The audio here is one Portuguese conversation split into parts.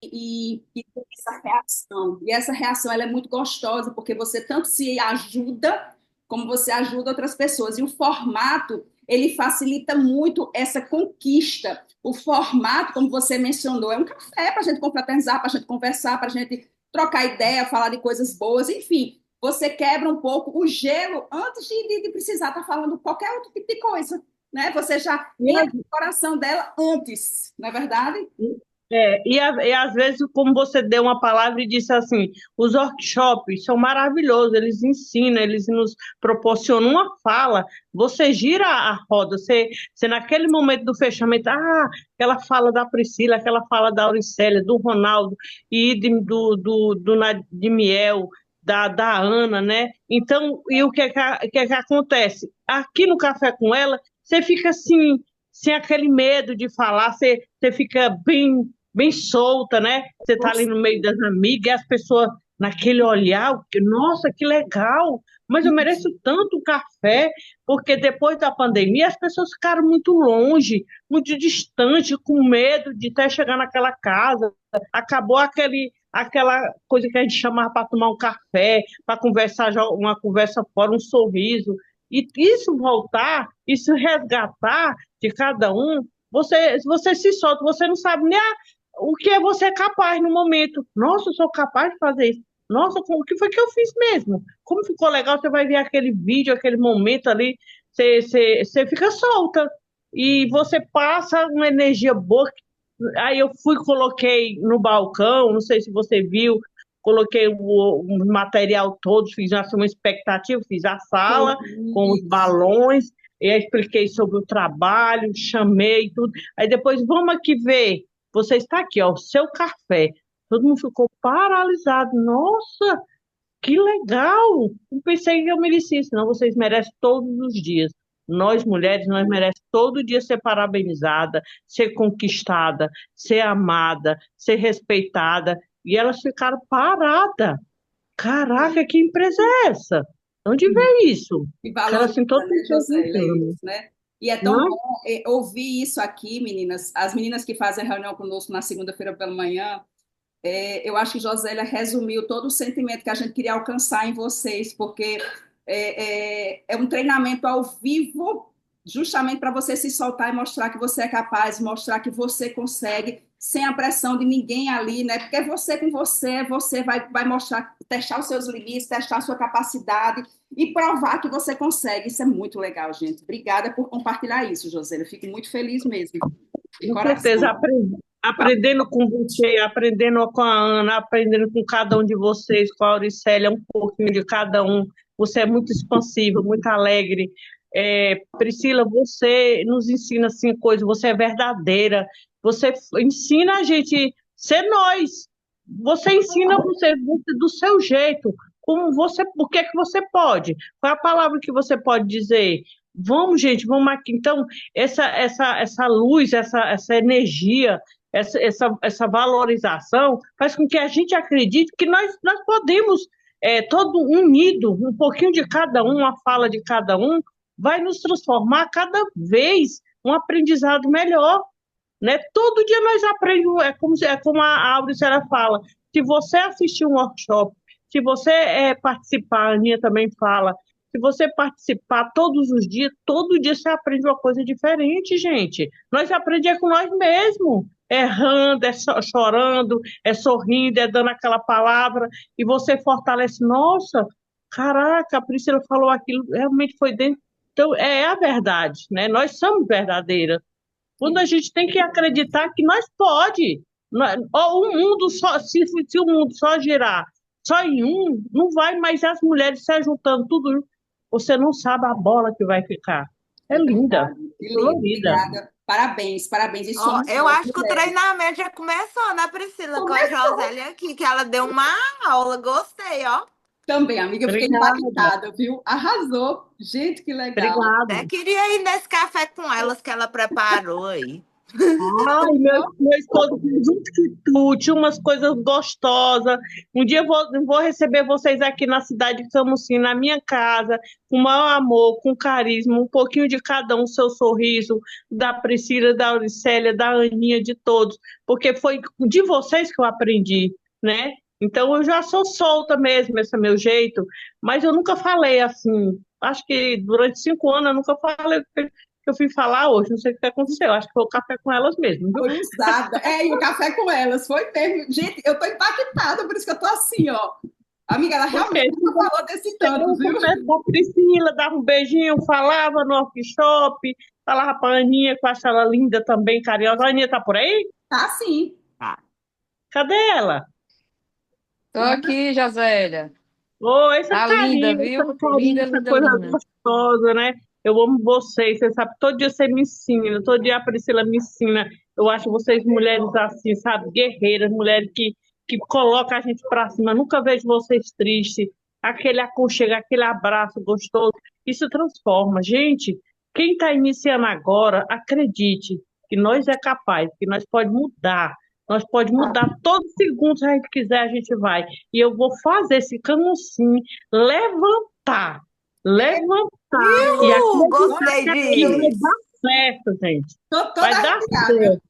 e tem essa reação. E essa reação ela é muito gostosa, porque você tanto se ajuda, como você ajuda outras pessoas. E o formato, ele facilita muito essa conquista. O formato, como você mencionou, é um café para a gente confraternizar, para a gente conversar, para a gente trocar ideia, falar de coisas boas, enfim. Você quebra um pouco o gelo antes de precisar estar falando qualquer outro tipo de coisa, né? Você já entra no coração dela antes, não é verdade? E às vezes, como você deu uma palavra e disse assim, os workshops são maravilhosos, eles ensinam, eles nos proporcionam uma fala, você gira a roda, você naquele momento do fechamento, aquela fala da Priscila, aquela fala da Auricélia, do Ronaldo, de Miel, da Ana, né? Então, e o que é que acontece? Aqui no Café com Ela, você fica assim, sem aquele medo de falar, você fica bem solta, né? Você está ali no meio das amigas e as pessoas naquele olhar, nossa, que legal, mas eu mereço tanto café, porque depois da pandemia as pessoas ficaram muito longe, muito distante, com medo de até chegar naquela casa. Acabou aquela coisa que a gente chamava para tomar um café, para conversar, uma conversa fora, um sorriso. E isso voltar, isso resgatar de cada um, você se solta, você não sabe nem o que é você capaz no momento. Nossa, eu sou capaz de fazer isso. Nossa, o que foi que eu fiz mesmo? Como ficou legal, você vai ver aquele vídeo, aquele momento ali, você fica solta. E você passa uma energia boa. Aí eu fui, coloquei no balcão, não sei se você viu, coloquei o material todo, fiz assim, uma expectativa, fiz a sala com os balões, e aí expliquei sobre o trabalho, chamei tudo. Aí depois, vamos aqui ver. Você está aqui, ó, o seu café. Todo mundo ficou paralisado. Nossa, que legal! Não pensei que eu merecia isso, não. Vocês merecem todos os dias. Nós, mulheres, nós merecemos todo dia ser parabenizada, ser conquistada, ser amada, ser respeitada. E elas ficaram paradas. Caraca, que empresa é essa? Onde vê isso? Que Ficaram valoriza, assim, todo né, mundo Josélia, perguntando. isso, né? E é tão Não? bom ouvir isso aqui, meninas. As meninas que fazem a reunião conosco na segunda-feira pela manhã, eu acho que Josélia resumiu todo o sentimento que a gente queria alcançar em vocês, porque é um treinamento ao vivo, justamente para você se soltar e mostrar que você é capaz, mostrar que você consegue, sem a pressão de ninguém ali, né? Porque é você com você, você vai mostrar, testar os seus limites, testar a sua capacidade e provar que você consegue. Isso é muito legal, gente. Obrigada por compartilhar isso, Josélia. Eu fico muito feliz mesmo, de Com certeza, coração. aprendendo com você, aprendendo com a Ana, aprendendo com cada um de vocês, com a Auricélia, um pouquinho de cada um. Você é muito expansiva, muito alegre. Priscila, você nos ensina assim coisas, você é verdadeira, você ensina a gente ser nós. Você ensina você do seu jeito, como você, o que é que você pode? Qual é a palavra que você pode dizer? Vamos, gente, vamos aqui. Então, essa luz, essa energia, essa valorização faz com que a gente acredite que nós podemos, todo unido, um pouquinho de cada um, uma fala de cada um, vai nos transformar cada vez um aprendizado melhor, né? Todo dia nós aprendemos, é como a Auricela fala, se você assistir um workshop, se você participar, a Aninha também fala, se você participar todos os dias, todo dia você aprende uma coisa diferente, gente. Nós aprendemos com nós mesmos, errando, chorando, sorrindo, dando aquela palavra, e você fortalece, nossa, caraca, a Priscila falou aquilo, realmente foi dentro. Então, é a verdade, né? Nós somos verdadeiras. Quando a gente tem que acreditar que nós pode. Ó, o mundo só, se o mundo só girar só em um, não vai mais as mulheres se juntando tudo. Você não sabe a bola que vai ficar. É É linda, verdade. Que lindo. colorida. Obrigada. Parabéns, parabéns. E Ó, somos eu nós, acho que o mulheres. treinamento já começou, né, Priscila, com a Começou Josélia aqui, que ela deu uma aula. Gostei, ó. também, amiga. Eu fiquei Obrigada, impactada, viu? Arrasou. Gente, que legal. Até obrigada. queria ir nesse café com elas que ela preparou aí. Ai, meu esposo fez um quitute, umas coisas gostosas. Um dia eu vou receber vocês aqui na cidade de Camusim, na minha casa, com o maior amor, com carisma, um pouquinho de cada um, seu sorriso, da Priscila, da Auricélia, da Aninha, de todos, porque foi de vocês que eu aprendi, né? Então eu já sou solta mesmo, esse é meu jeito, mas eu nunca falei assim. Acho que durante 5 anos eu nunca falei que eu fui falar hoje, não sei o que aconteceu, acho que foi o café com elas mesmo, viu? Foi usada. E o café com elas, foi mesmo. Gente, eu tô impactada, por isso que eu tô assim, ó. Amiga, ela Porque realmente nunca falou desse tanto, eu viu? converso com a Priscila, dava um beijinho, falava no workshop, falava pra Aninha, que eu acho ela linda também, carinhosa. A Aninha tá por aí? Tá assim. Tá. Cadê ela? Tô aqui, Josélia. Oh, esse Tá linda, viu? carinho, Linda, essa linda, coisa linda. gostosa, né? Eu amo vocês, você sabe, todo dia você me ensina, todo dia a Priscila me ensina. Eu acho vocês mulheres assim, sabe, guerreiras, mulheres que colocam a gente pra cima. Eu nunca vejo vocês tristes. Aquele aconchego, aquele abraço gostoso, isso transforma. Gente, quem está iniciando agora, acredite que nós é capaz, que nós pode mudar. Nós pode mudar todo segundo, se a gente quiser, a gente vai. E eu vou fazer esse camusim levantar, levantar e Gostei acreditar que vai disso. dar certo, gente. Tô toda Vai dar arrepiada. certo,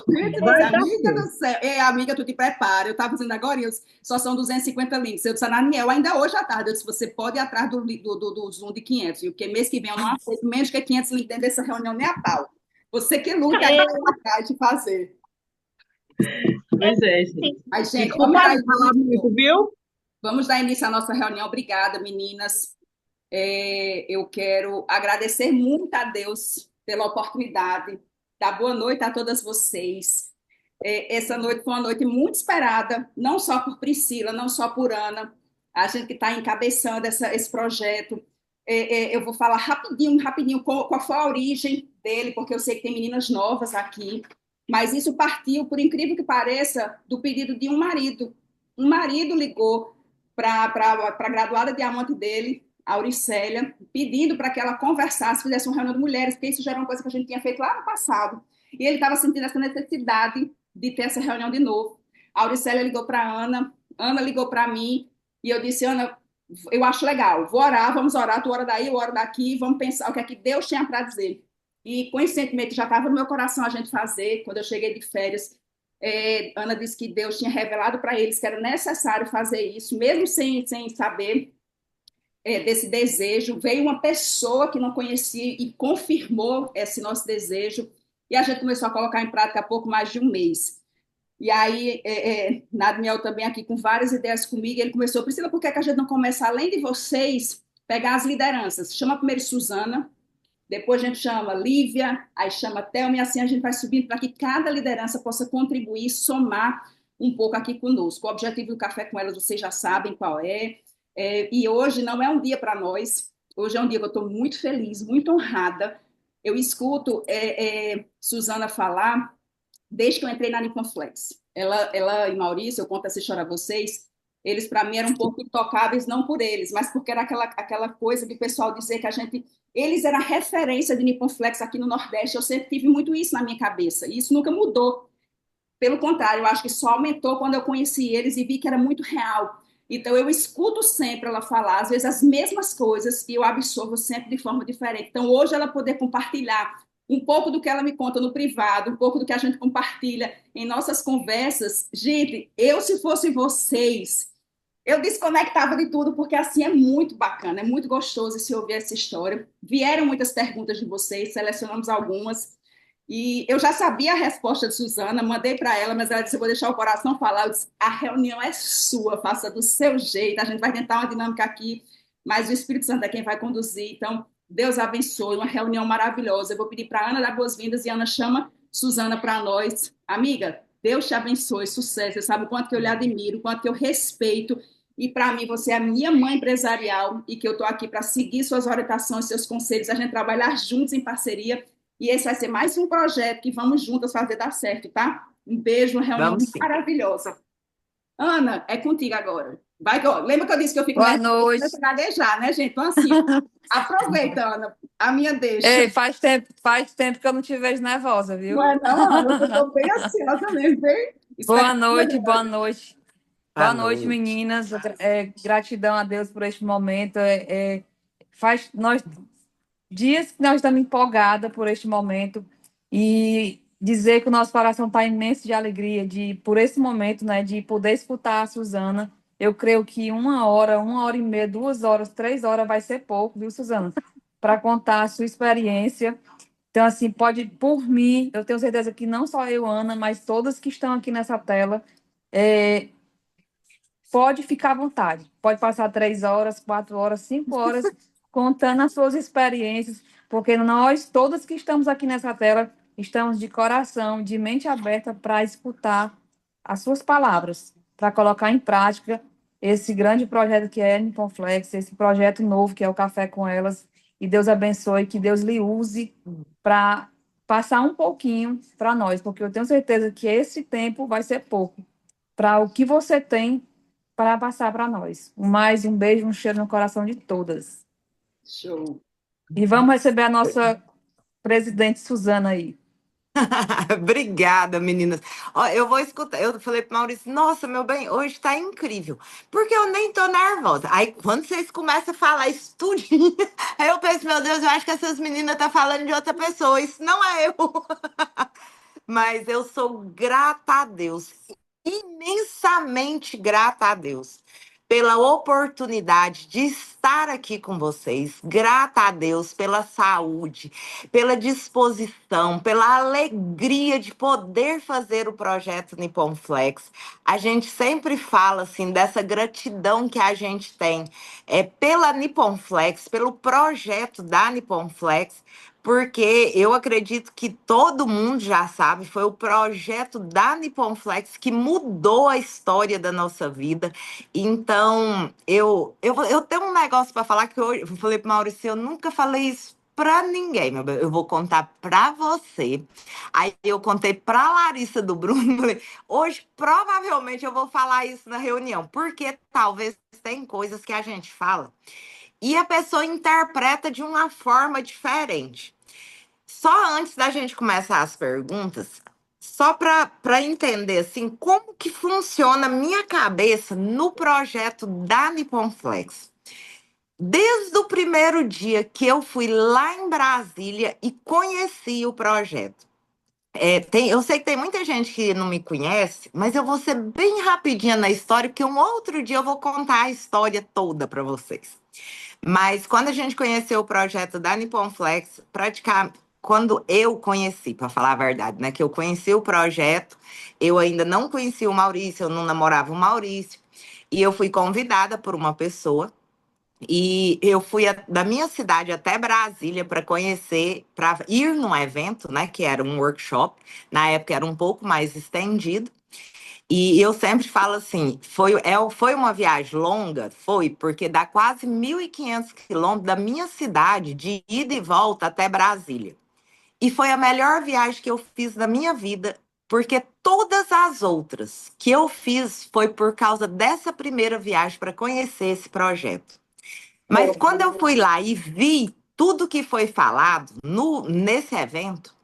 Gente do vai céu, dar amiga do certo. céu. Ei, amiga, tu te prepara. Eu tava fazendo agora, só são 250 links. Eu disse, Ananiel, ainda hoje à tarde, eu disse, você pode ir atrás do Zoom de 500, viu? Porque mês que vem eu não aceito menos que 500 links dentro dessa reunião, nem a pau. Você que lute aí É, atrás de fazer. pois é, gente. Mas, gente, Desculpa falar muito, viu? vamos dar início à nossa reunião. Obrigada, meninas. Eu quero agradecer muito a Deus pela oportunidade. Dar boa noite a todas vocês. Essa noite foi uma noite muito esperada, não só por Priscila, não só por Ana, a gente que está encabeçando esse projeto. Eu vou falar rapidinho, rapidinho, qual foi a origem dele, porque eu sei que tem meninas novas aqui, mas isso partiu, por incrível que pareça, do pedido de um marido. Um marido ligou para a graduada diamante dele, a Auricélia, pedindo para que ela conversasse, fizesse uma reunião de mulheres, porque isso já era uma coisa que a gente tinha feito lá no passado. E ele estava sentindo essa necessidade de ter essa reunião de novo. A Auricélia ligou para a Ana, Ana ligou para mim, e eu disse, Ana, eu acho legal, vou orar, vamos orar, tu ora daí, eu oro daqui, vamos pensar o que é que Deus tinha para dizer. E coincidentemente já estava no meu coração a gente fazer, quando eu cheguei de férias, Ana disse que Deus tinha revelado para eles que era necessário fazer isso, mesmo sem saber desse desejo. Veio uma pessoa que não conhecia e confirmou esse nosso desejo, e a gente começou a colocar em prática há pouco mais de um mês. E aí, Nadmiel também aqui com várias ideias comigo, ele começou, Priscila, por que a gente não começa, além de vocês, pegar as lideranças? Chama primeiro Suzana, depois a gente chama Lívia, aí chama Thelma, e assim a gente vai subindo para que cada liderança possa contribuir, somar um pouco aqui conosco. O objetivo do Café com Elas, vocês já sabem qual é. E hoje não é um dia para nós, hoje é um dia que eu estou muito feliz, muito honrada. Eu escuto Suzana falar desde que eu entrei na Nippon-Flex. Ela e Maurício, eu conto essa história a vocês, eles para mim eram um pouco intocáveis, não por eles, mas porque era aquela coisa de o pessoal dizer que a gente, eles eram a referência de Nippon-Flex aqui no Nordeste, eu sempre tive muito isso na minha cabeça, e isso nunca mudou. Pelo contrário, eu acho que só aumentou quando eu conheci eles e vi que era muito real. Então, eu escuto sempre ela falar, às vezes, as mesmas coisas e eu absorvo sempre de forma diferente. Então, hoje, ela poder compartilhar um pouco do que ela me conta no privado, um pouco do que a gente compartilha em nossas conversas. Gente, eu, se fosse vocês, eu desconectava de tudo, porque assim é muito bacana, é muito gostoso se ouvir essa história. Vieram muitas perguntas de vocês, selecionamos algumas. E eu já sabia a resposta de Suzana, mandei para ela, mas ela disse: eu vou deixar o coração falar. Eu disse: a reunião é sua, faça do seu jeito. A gente vai tentar uma dinâmica aqui, mas o Espírito Santo é quem vai conduzir. Então, Deus abençoe, uma reunião maravilhosa. Eu vou pedir para a Ana dar boas-vindas e a Ana chama Suzana para nós. Amiga, Deus te abençoe, sucesso. Você sabe o quanto que eu lhe admiro, o quanto que eu respeito. E para mim, você é a minha mãe empresarial e que eu estou aqui para seguir suas orientações, seus conselhos, a gente trabalhar juntos em parceria. E esse vai ser mais um projeto que vamos juntas fazer dar certo, tá? Um beijo, uma reunião Vamos sim. maravilhosa. Ana, é contigo agora. Lembra que eu disse que eu fico Boa mais noite. a gaguejar, né, gente? Então, assim, aproveita, Ana, a minha deixa. Ei, faz tempo que eu não te vejo nervosa, Não viu? é não, Ana? Eu estou bem ansiosa mesmo, bem Boa expectativa noite, boa grande. noite. Boa Boa noite, noite. meninas. Gratidão a Deus por este momento. Faz dias que nós estamos empolgadas por este momento e dizer que o nosso coração está imenso de alegria por esse momento, né, de poder escutar a Suzana. Eu creio que 1 hora, 1 hora e meia, 2 horas, 3 horas vai ser pouco, viu, Suzana? Para contar a sua experiência. Então, assim, pode, por mim, eu tenho certeza que não só eu, Ana, mas todas que estão aqui nessa tela, é, pode ficar à vontade. Pode passar 3 horas, 4 horas, 5 horas, contando as suas experiências, porque nós, todas que estamos aqui nessa tela, estamos de coração, de mente aberta para escutar as suas palavras, para colocar em prática esse grande projeto que é a Niponflex, esse projeto novo que é o Café com Elas. E Deus abençoe, que Deus lhe use para passar um pouquinho para nós, porque eu tenho certeza que esse tempo vai ser pouco para o que você tem para passar para nós. Mais um beijo, um cheiro no coração de todas. Show. E vamos receber a nossa presidente Suzana aí. Obrigada, meninas. Ó, eu vou escutar. Eu falei pro Maurício, nossa, meu bem, hoje tá incrível. Porque eu nem tô nervosa. Aí, quando vocês começam a falar isso tudinho, aí eu penso, meu Deus, eu acho que essas meninas estão falando de outra pessoa. Isso não é eu. Mas eu sou grata a Deus, imensamente grata a Deus, pela oportunidade de estar aqui com vocês. Grata a Deus pela saúde, pela disposição, pela alegria de poder fazer o projeto Nippon Flex. A gente sempre fala assim dessa gratidão que a gente tem pela Nippon Flex, pelo projeto da Nippon Flex, porque eu acredito que todo mundo já sabe, foi o projeto da Nippon Flex que mudou a história da nossa vida. Então, eu tenho um negócio para falar que hoje eu falei para Maurício, eu nunca falei isso para ninguém, meu bem. Eu vou contar para você. Aí eu contei para Larissa do Bruno, falei, hoje provavelmente eu vou falar isso na reunião, porque talvez tem coisas que a gente fala e a pessoa interpreta de uma forma diferente. Só antes da gente começar as perguntas, só para entender assim, como que funciona a minha cabeça no projeto da Nippon Flex. Desde o primeiro dia que eu fui lá em Brasília e conheci o projeto. Eu sei que tem muita gente que não me conhece, mas eu vou ser bem rapidinha na história, porque um outro dia eu vou contar a história toda para vocês. Mas quando a gente conheceu o projeto da Nippon Flex, praticamente quando eu conheci, para falar a verdade, né? Que eu conheci o projeto, eu ainda não conhecia o Maurício, eu não namorava o Maurício, e eu fui convidada por uma pessoa, e eu fui da minha cidade até Brasília para conhecer, para ir num evento, né? Que era um workshop, na época era um pouco mais estendido. E eu sempre falo assim, foi uma viagem longa? Foi, porque dá quase 1.500 quilômetros da minha cidade, de ida e volta até Brasília. E foi a melhor viagem que eu fiz na minha vida, porque todas as outras que eu fiz foi por causa dessa primeira viagem para conhecer esse projeto. Mas quando eu fui lá e vi tudo que foi falado nesse evento,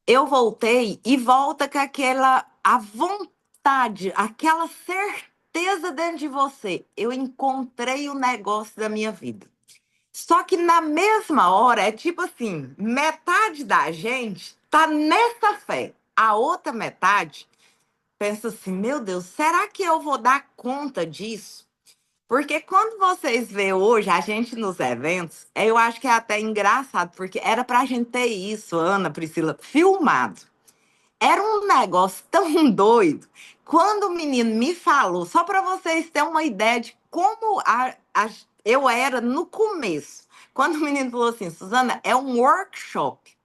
eu voltei e volta com a vontade, aquela certeza dentro de você. Eu encontrei o negócio da minha vida. Só que na mesma hora, é tipo assim, metade da gente tá nessa fé. A outra metade pensa assim, meu Deus, será que eu vou dar conta disso? Porque quando vocês vê hoje a gente nos eventos, eu acho que é até engraçado, porque era pra gente ter isso, Ana, Priscila, filmado. Era um negócio tão doido. Quando o menino me falou, só para vocês terem uma ideia de como eu era no começo. Quando o menino falou assim, Suzana, é um workshop.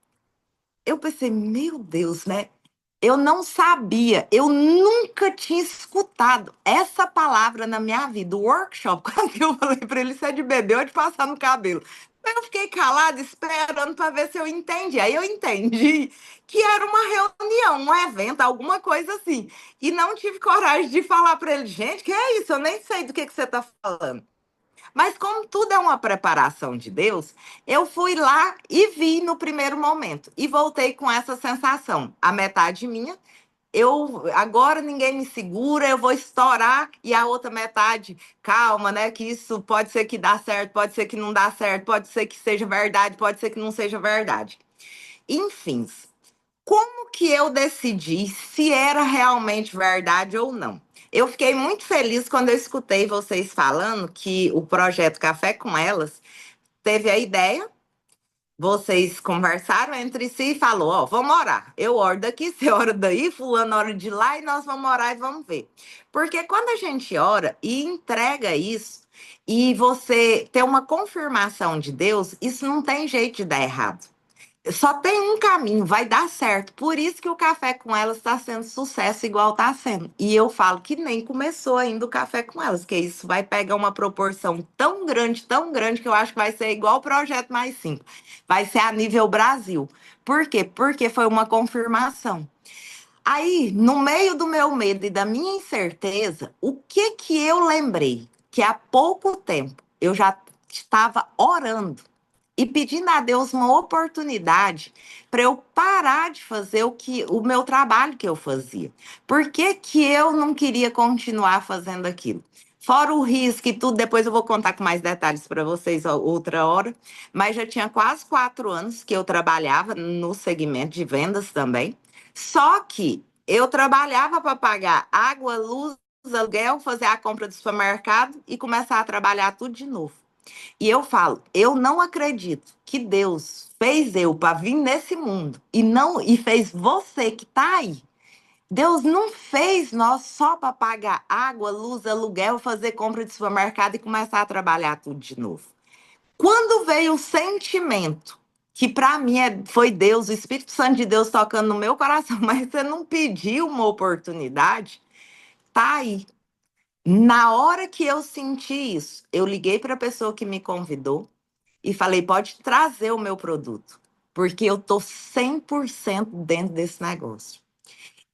Eu pensei, meu Deus, né? Eu não sabia, eu nunca tinha escutado essa palavra na minha vida. O workshop, quando eu falei para ele, isso é de beber ou de passar no cabelo. Eu fiquei calada, esperando para ver se eu entendi. Aí eu entendi que era uma reunião, um evento, alguma coisa assim. E não tive coragem de falar para ele, gente, que é isso? Eu nem sei do que você está falando. Mas como tudo é uma preparação de Deus, eu fui lá e vi no primeiro momento. E voltei com essa sensação. A metade minha, eu agora ninguém me segura, eu vou estourar. E a outra metade, calma, né? Que isso pode ser que dá certo, pode ser que não dá certo, pode ser que seja verdade, pode ser que não seja verdade. Enfim, como que eu decidi se era realmente verdade ou não? Eu fiquei muito feliz quando eu escutei vocês falando que o projeto Café com Elas teve a ideia, vocês conversaram entre si e falou, ó, vamos orar. Eu oro daqui, você ora daí, fulano ora de lá e nós vamos orar e vamos ver. Porque quando a gente ora e entrega isso e você tem uma confirmação de Deus, isso não tem jeito de dar errado. Só tem um caminho, vai dar certo. Por isso que o Café com Elas está sendo sucesso igual está sendo. E eu falo que nem começou ainda o Café com Elas, que isso vai pegar uma proporção tão grande, que eu acho que vai ser igual o Projeto Mais 5. Vai ser a nível Brasil. Por quê? Porque foi uma confirmação. Aí, no meio do meu medo e da minha incerteza, o que que eu lembrei? Que há pouco tempo eu já estava orando e pedindo a Deus uma oportunidade para eu parar de fazer o meu trabalho que eu fazia. Por que que eu não queria continuar fazendo aquilo? Fora o risco e tudo, depois eu vou contar com mais detalhes para vocês outra hora, mas já tinha quase 4 anos que eu trabalhava no segmento de vendas também. Só que eu trabalhava para pagar água, luz, aluguel, fazer a compra do supermercado e começar a trabalhar tudo de novo. E eu falo, eu não acredito que Deus fez eu para vir nesse mundo e fez você que está aí. Deus não fez nós só para pagar água, luz, aluguel, fazer compra de supermercado e começar a trabalhar tudo de novo. Quando veio o sentimento, que para mim foi Deus, o Espírito Santo de Deus tocando no meu coração, mas você não pediu uma oportunidade, tá aí. Na hora que eu senti isso, eu liguei para a pessoa que me convidou e falei, pode trazer o meu produto, porque eu tô 100% dentro desse negócio.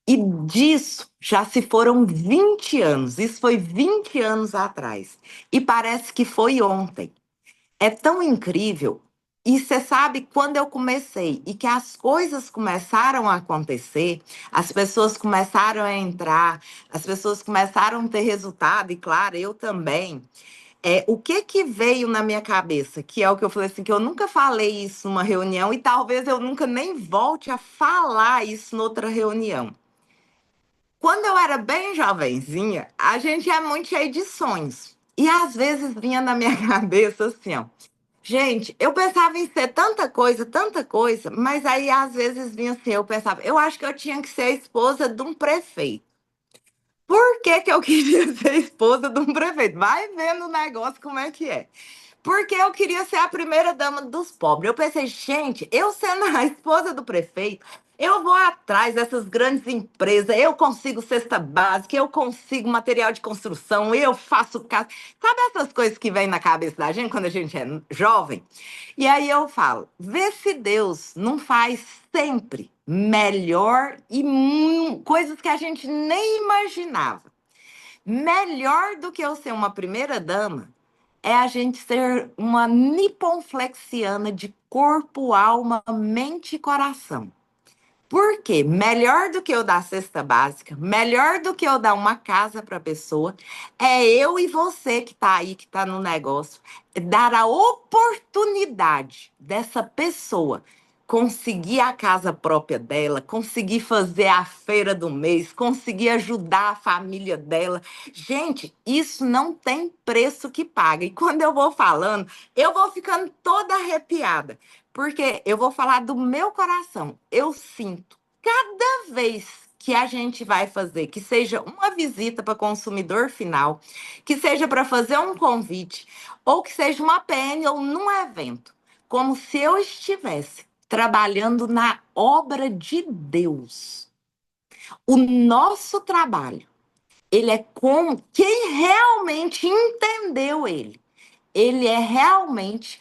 E disso já se foram 20 anos, isso foi 20 anos atrás. E parece que foi ontem. É tão incrível. E você sabe, quando eu comecei e que as coisas começaram a acontecer, as pessoas começaram a entrar, as pessoas começaram a ter resultado, e claro, eu também. O que que veio na minha cabeça? Que é o que eu falei assim, que eu nunca falei isso numa reunião e talvez eu nunca nem volte a falar isso noutra reunião. Quando eu era bem jovenzinha, a gente é muito cheio de sonhos. E às vezes vinha na minha cabeça assim, ó. Gente, eu pensava em ser tanta coisa, mas aí às vezes vinha assim, eu pensava, eu acho que eu tinha que ser a esposa de um prefeito. Por que que eu queria ser esposa de um prefeito? Vai vendo o negócio como é que é. Porque eu queria ser a primeira dama dos pobres. Eu pensei, gente, eu sendo a esposa do prefeito, eu vou atrás dessas grandes empresas, eu consigo cesta básica, eu consigo material de construção, eu faço casa. Sabe essas coisas que vêm na cabeça da gente quando a gente é jovem? E aí eu falo, vê se Deus não faz sempre melhor e coisas que a gente nem imaginava. Melhor do que eu ser uma primeira dama é a gente ser uma niponflexiana de corpo, alma, mente e coração. Por quê? Melhor do que eu dar cesta básica, melhor do que eu dar uma casa para a pessoa, é eu e você que está aí, que está no negócio, dar a oportunidade dessa pessoa conseguir a casa própria dela, conseguir fazer a feira do mês, conseguir ajudar a família dela. Gente, isso não tem preço que paga. E quando eu vou falando, eu vou ficando toda arrepiada. Porque eu vou falar do meu coração. Eu sinto, cada vez que a gente vai fazer, que seja uma visita para consumidor final, que seja para fazer um convite, ou que seja uma PN ou num evento, como se eu estivesse trabalhando na obra de Deus. O nosso trabalho, ele é como quem realmente entendeu ele. Ele é realmente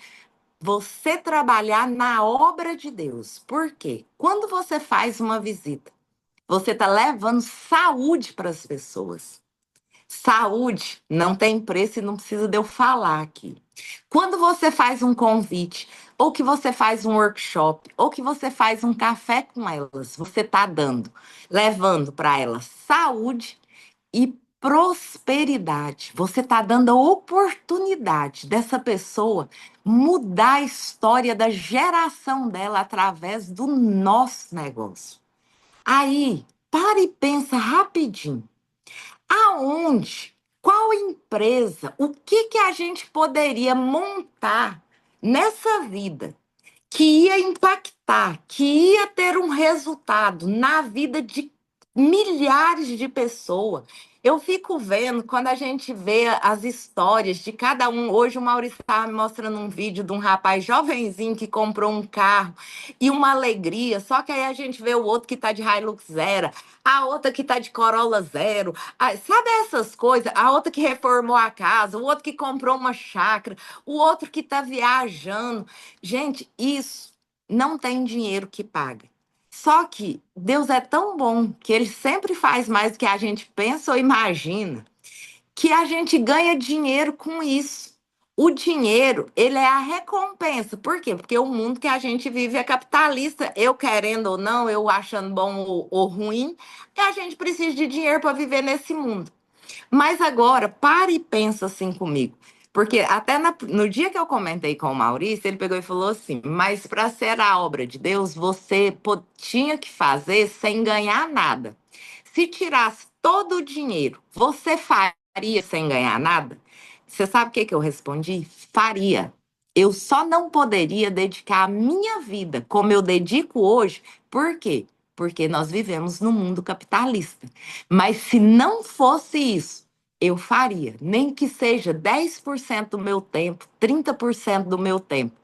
você trabalhar na obra de Deus. Por quê? Quando você faz uma visita, você está levando saúde para as pessoas. Saúde não tem preço e não precisa de eu falar aqui. Quando você faz um convite, ou que você faz um workshop, ou que você faz um café com elas, você está dando, levando para elas saúde e prosperidade. Você está dando a oportunidade dessa pessoa mudar a história da geração dela através do nosso negócio. Aí, para e pensa rapidinho. Aonde? Qual empresa? O que a gente poderia montar nessa vida que ia impactar, que ia ter um resultado na vida de milhares de pessoas? Eu fico vendo, quando a gente vê as histórias de cada um. Hoje o Maurício estava me mostrando um vídeo de um rapaz jovenzinho que comprou um carro e uma alegria. Só que aí a gente vê o outro que está de Hilux Zero, a outra que está de Corolla Zero. Sabe essas coisas? A outra que reformou a casa, o outro que comprou uma chácara, o outro que está viajando. Gente, isso não tem dinheiro que paga. Só que Deus é tão bom que ele sempre faz mais do que a gente pensa ou imagina, que a gente ganha dinheiro com isso. O dinheiro, ele é a recompensa. Por quê? Porque o mundo que a gente vive é capitalista. Eu querendo ou não, eu achando bom ou ruim, e a gente precisa de dinheiro para viver nesse mundo. Mas agora, para e pensa assim comigo. Porque até no dia que eu comentei com o Maurício, ele pegou e falou assim: mas para ser a obra de Deus, você tinha que fazer sem ganhar nada. Se tirasse todo o dinheiro, você faria sem ganhar nada? Você sabe o que eu respondi? Faria. Eu só não poderia dedicar a minha vida como eu dedico hoje. Por quê? Porque nós vivemos num mundo capitalista. Mas se não fosse isso, eu faria, nem que seja 10% do meu tempo, 30% do meu tempo.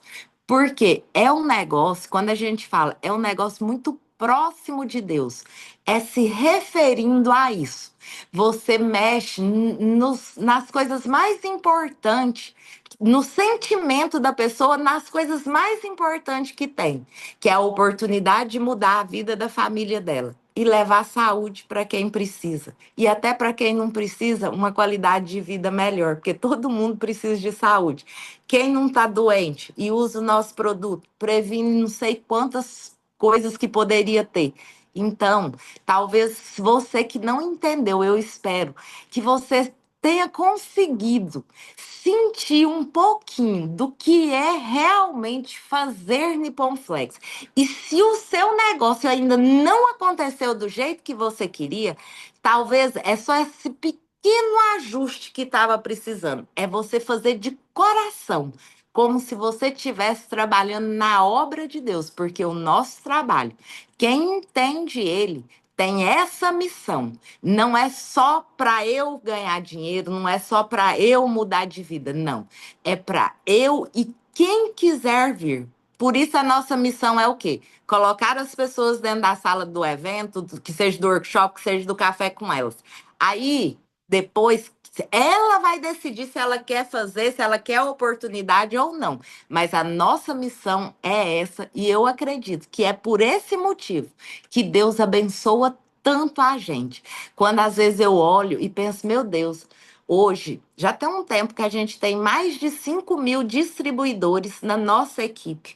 Porque é um negócio, quando a gente fala, é um negócio muito próximo de Deus. É se referindo a isso. Você mexe nas coisas mais importantes, no sentimento da pessoa, nas coisas mais importantes que tem, que é a oportunidade de mudar a vida da família dela e levar saúde para quem precisa. E até para quem não precisa, uma qualidade de vida melhor, porque todo mundo precisa de saúde. Quem não está doente e usa o nosso produto, previne não sei quantas coisas que poderia ter. Então, talvez você que não entendeu, eu espero que você tenha conseguido sentir um pouquinho do que é realmente fazer Nippon Flex. E se o seu negócio ainda não aconteceu do jeito que você queria, talvez é só esse pequeno ajuste que estava precisando. É você fazer de coração, como se você estivesse trabalhando na obra de Deus, porque o nosso trabalho, quem entende ele, tem essa missão. Não é só para eu ganhar dinheiro, não é só para eu mudar de vida, não. É para eu e quem quiser vir. Por isso a nossa missão é o quê? Colocar as pessoas dentro da sala do evento, que seja do workshop, que seja do café com elas. Aí, depois, ela vai decidir se ela quer fazer, se ela quer a oportunidade ou não. Mas a nossa missão é essa, e eu acredito que é por esse motivo que Deus abençoa tanto a gente. Quando às vezes eu olho e penso, meu Deus, hoje já tem um tempo que a gente tem mais de 5.000 distribuidores na nossa equipe.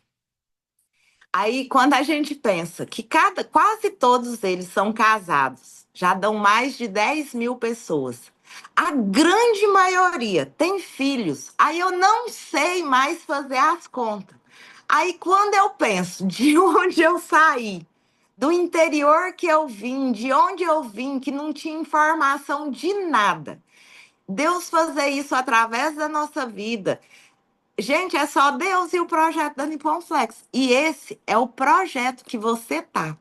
Aí, quando a gente pensa que quase todos eles são casados, já dão mais de 10.000 pessoas. A grande maioria tem filhos. Aí eu não sei mais fazer as contas. Aí, quando eu penso de onde eu saí, do interior que eu vim, de onde eu vim, que não tinha informação de nada, Deus fazer isso através da nossa vida. Gente, é só Deus e o projeto da Nippon Flex. E esse é o projeto que você tá.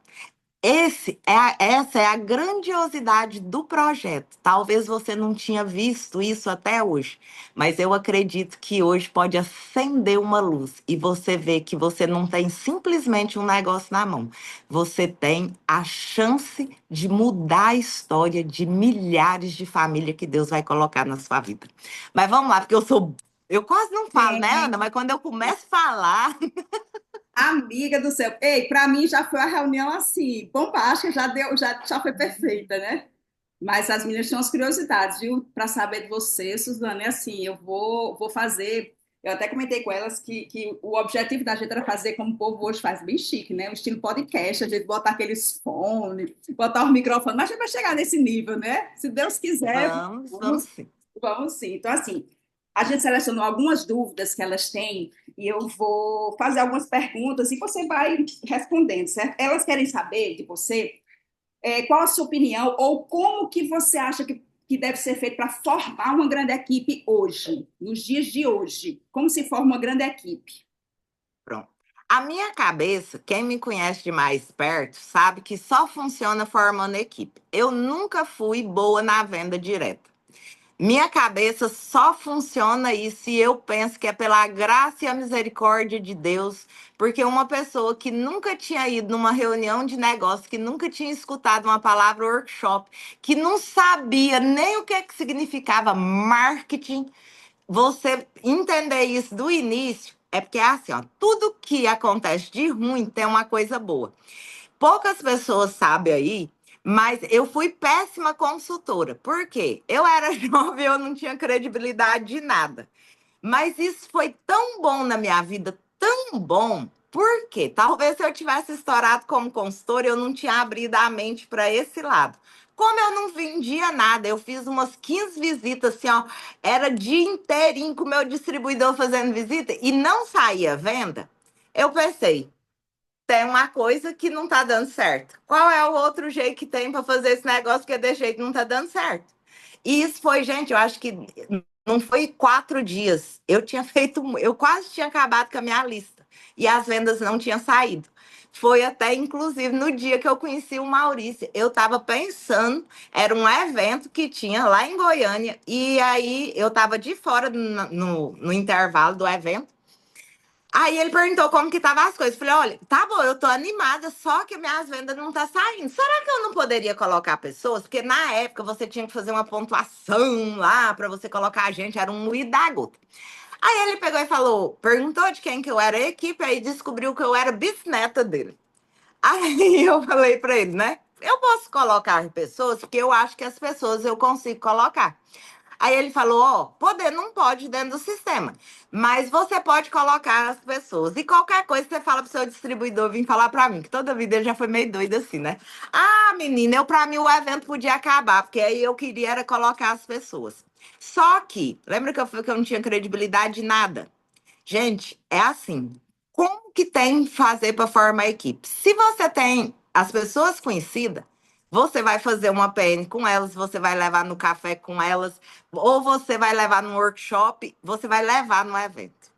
Essa é a grandiosidade do projeto. Talvez você não tinha visto isso até hoje, mas eu acredito que hoje pode acender uma luz e você vê que você não tem simplesmente um negócio na mão. Você tem a chance de mudar a história de milhares de famílias que Deus vai colocar na sua vida. Mas vamos lá, porque eu quase não falo, né, Ana? Mas quando eu começo a falar, Amiga do céu. Ei, para mim já foi a reunião assim, bombástica, já deu, já foi perfeita, né? Mas as meninas tinham as curiosidades, viu? Para saber de você, Suzana, é assim, vou fazer. Eu até comentei com elas que o objetivo da gente era fazer como o povo hoje faz, bem chique, né? O estilo podcast, a gente botar aqueles fones, botar o microfone, mas a gente vai chegar nesse nível, né? Se Deus quiser, vamos vamos, sim. vamos sim. Então, assim, a gente selecionou algumas dúvidas que elas têm e eu vou fazer algumas perguntas e você vai respondendo, certo? Elas querem saber de você qual a sua opinião ou como que você acha que deve ser feito para formar uma grande equipe hoje, nos dias de hoje? Como se forma uma grande equipe? Pronto. A minha cabeça, quem me conhece de mais perto, sabe que só funciona formando equipe. Eu nunca fui boa na venda direta. Minha cabeça só funciona aí se eu penso que é pela graça e a misericórdia de Deus, porque uma pessoa que nunca tinha ido numa reunião de negócio, que nunca tinha escutado uma palavra workshop, que não sabia nem o que significava marketing, você entender isso do início, é porque é assim, ó, tudo que acontece de ruim tem uma coisa boa. Poucas pessoas sabem aí, mas eu fui péssima consultora. Por quê? Eu era jovem, eu não tinha credibilidade de nada. Mas isso foi tão bom na minha vida, tão bom. Por quê? Talvez se eu tivesse estourado como consultora, eu não tinha abrido a mente para esse lado. Como eu não vendia nada, eu fiz umas 15 visitas, assim, ó, era dia inteirinho com o meu distribuidor fazendo visita e não saía venda. Eu pensei, tem uma coisa que não tá dando certo. Qual é o outro jeito que tem para fazer esse negócio que desse jeito não tá dando certo? E isso foi, gente, eu acho que não foi 4 dias. Eu tinha feito, eu quase tinha acabado com a minha lista. E as vendas não tinham saído. Foi até, inclusive, no dia que eu conheci o Maurício. Eu estava pensando, era um evento que tinha lá em Goiânia. E aí eu estava de fora no intervalo do evento. Aí ele perguntou como que estavam as coisas. Eu falei, olha, tá bom, eu tô animada, só que minhas vendas não tá saindo. Será que eu não poderia colocar pessoas? Porque na época você tinha que fazer uma pontuação lá para você colocar a gente, era um moído da gota. Aí ele pegou e falou, perguntou de quem que eu era a equipe, aí descobriu que eu era bisneta dele. Aí eu falei para ele, né? Eu posso colocar pessoas, porque eu acho que as pessoas eu consigo colocar. Aí ele falou, ó, poder não pode dentro do sistema, mas você pode colocar as pessoas. E qualquer coisa você fala pro seu distribuidor vir falar para mim, que toda vida ele já foi meio doido assim, né? Ah, menina, eu para mim o evento podia acabar, porque aí eu queria era colocar as pessoas. Só que, lembra que eu falei que eu não tinha credibilidade de nada? Gente, é assim. Como que tem que fazer para formar equipe? Se você tem as pessoas conhecidas, você vai fazer uma PN com elas, você vai levar no café com elas, ou você vai levar no workshop, você vai levar no evento.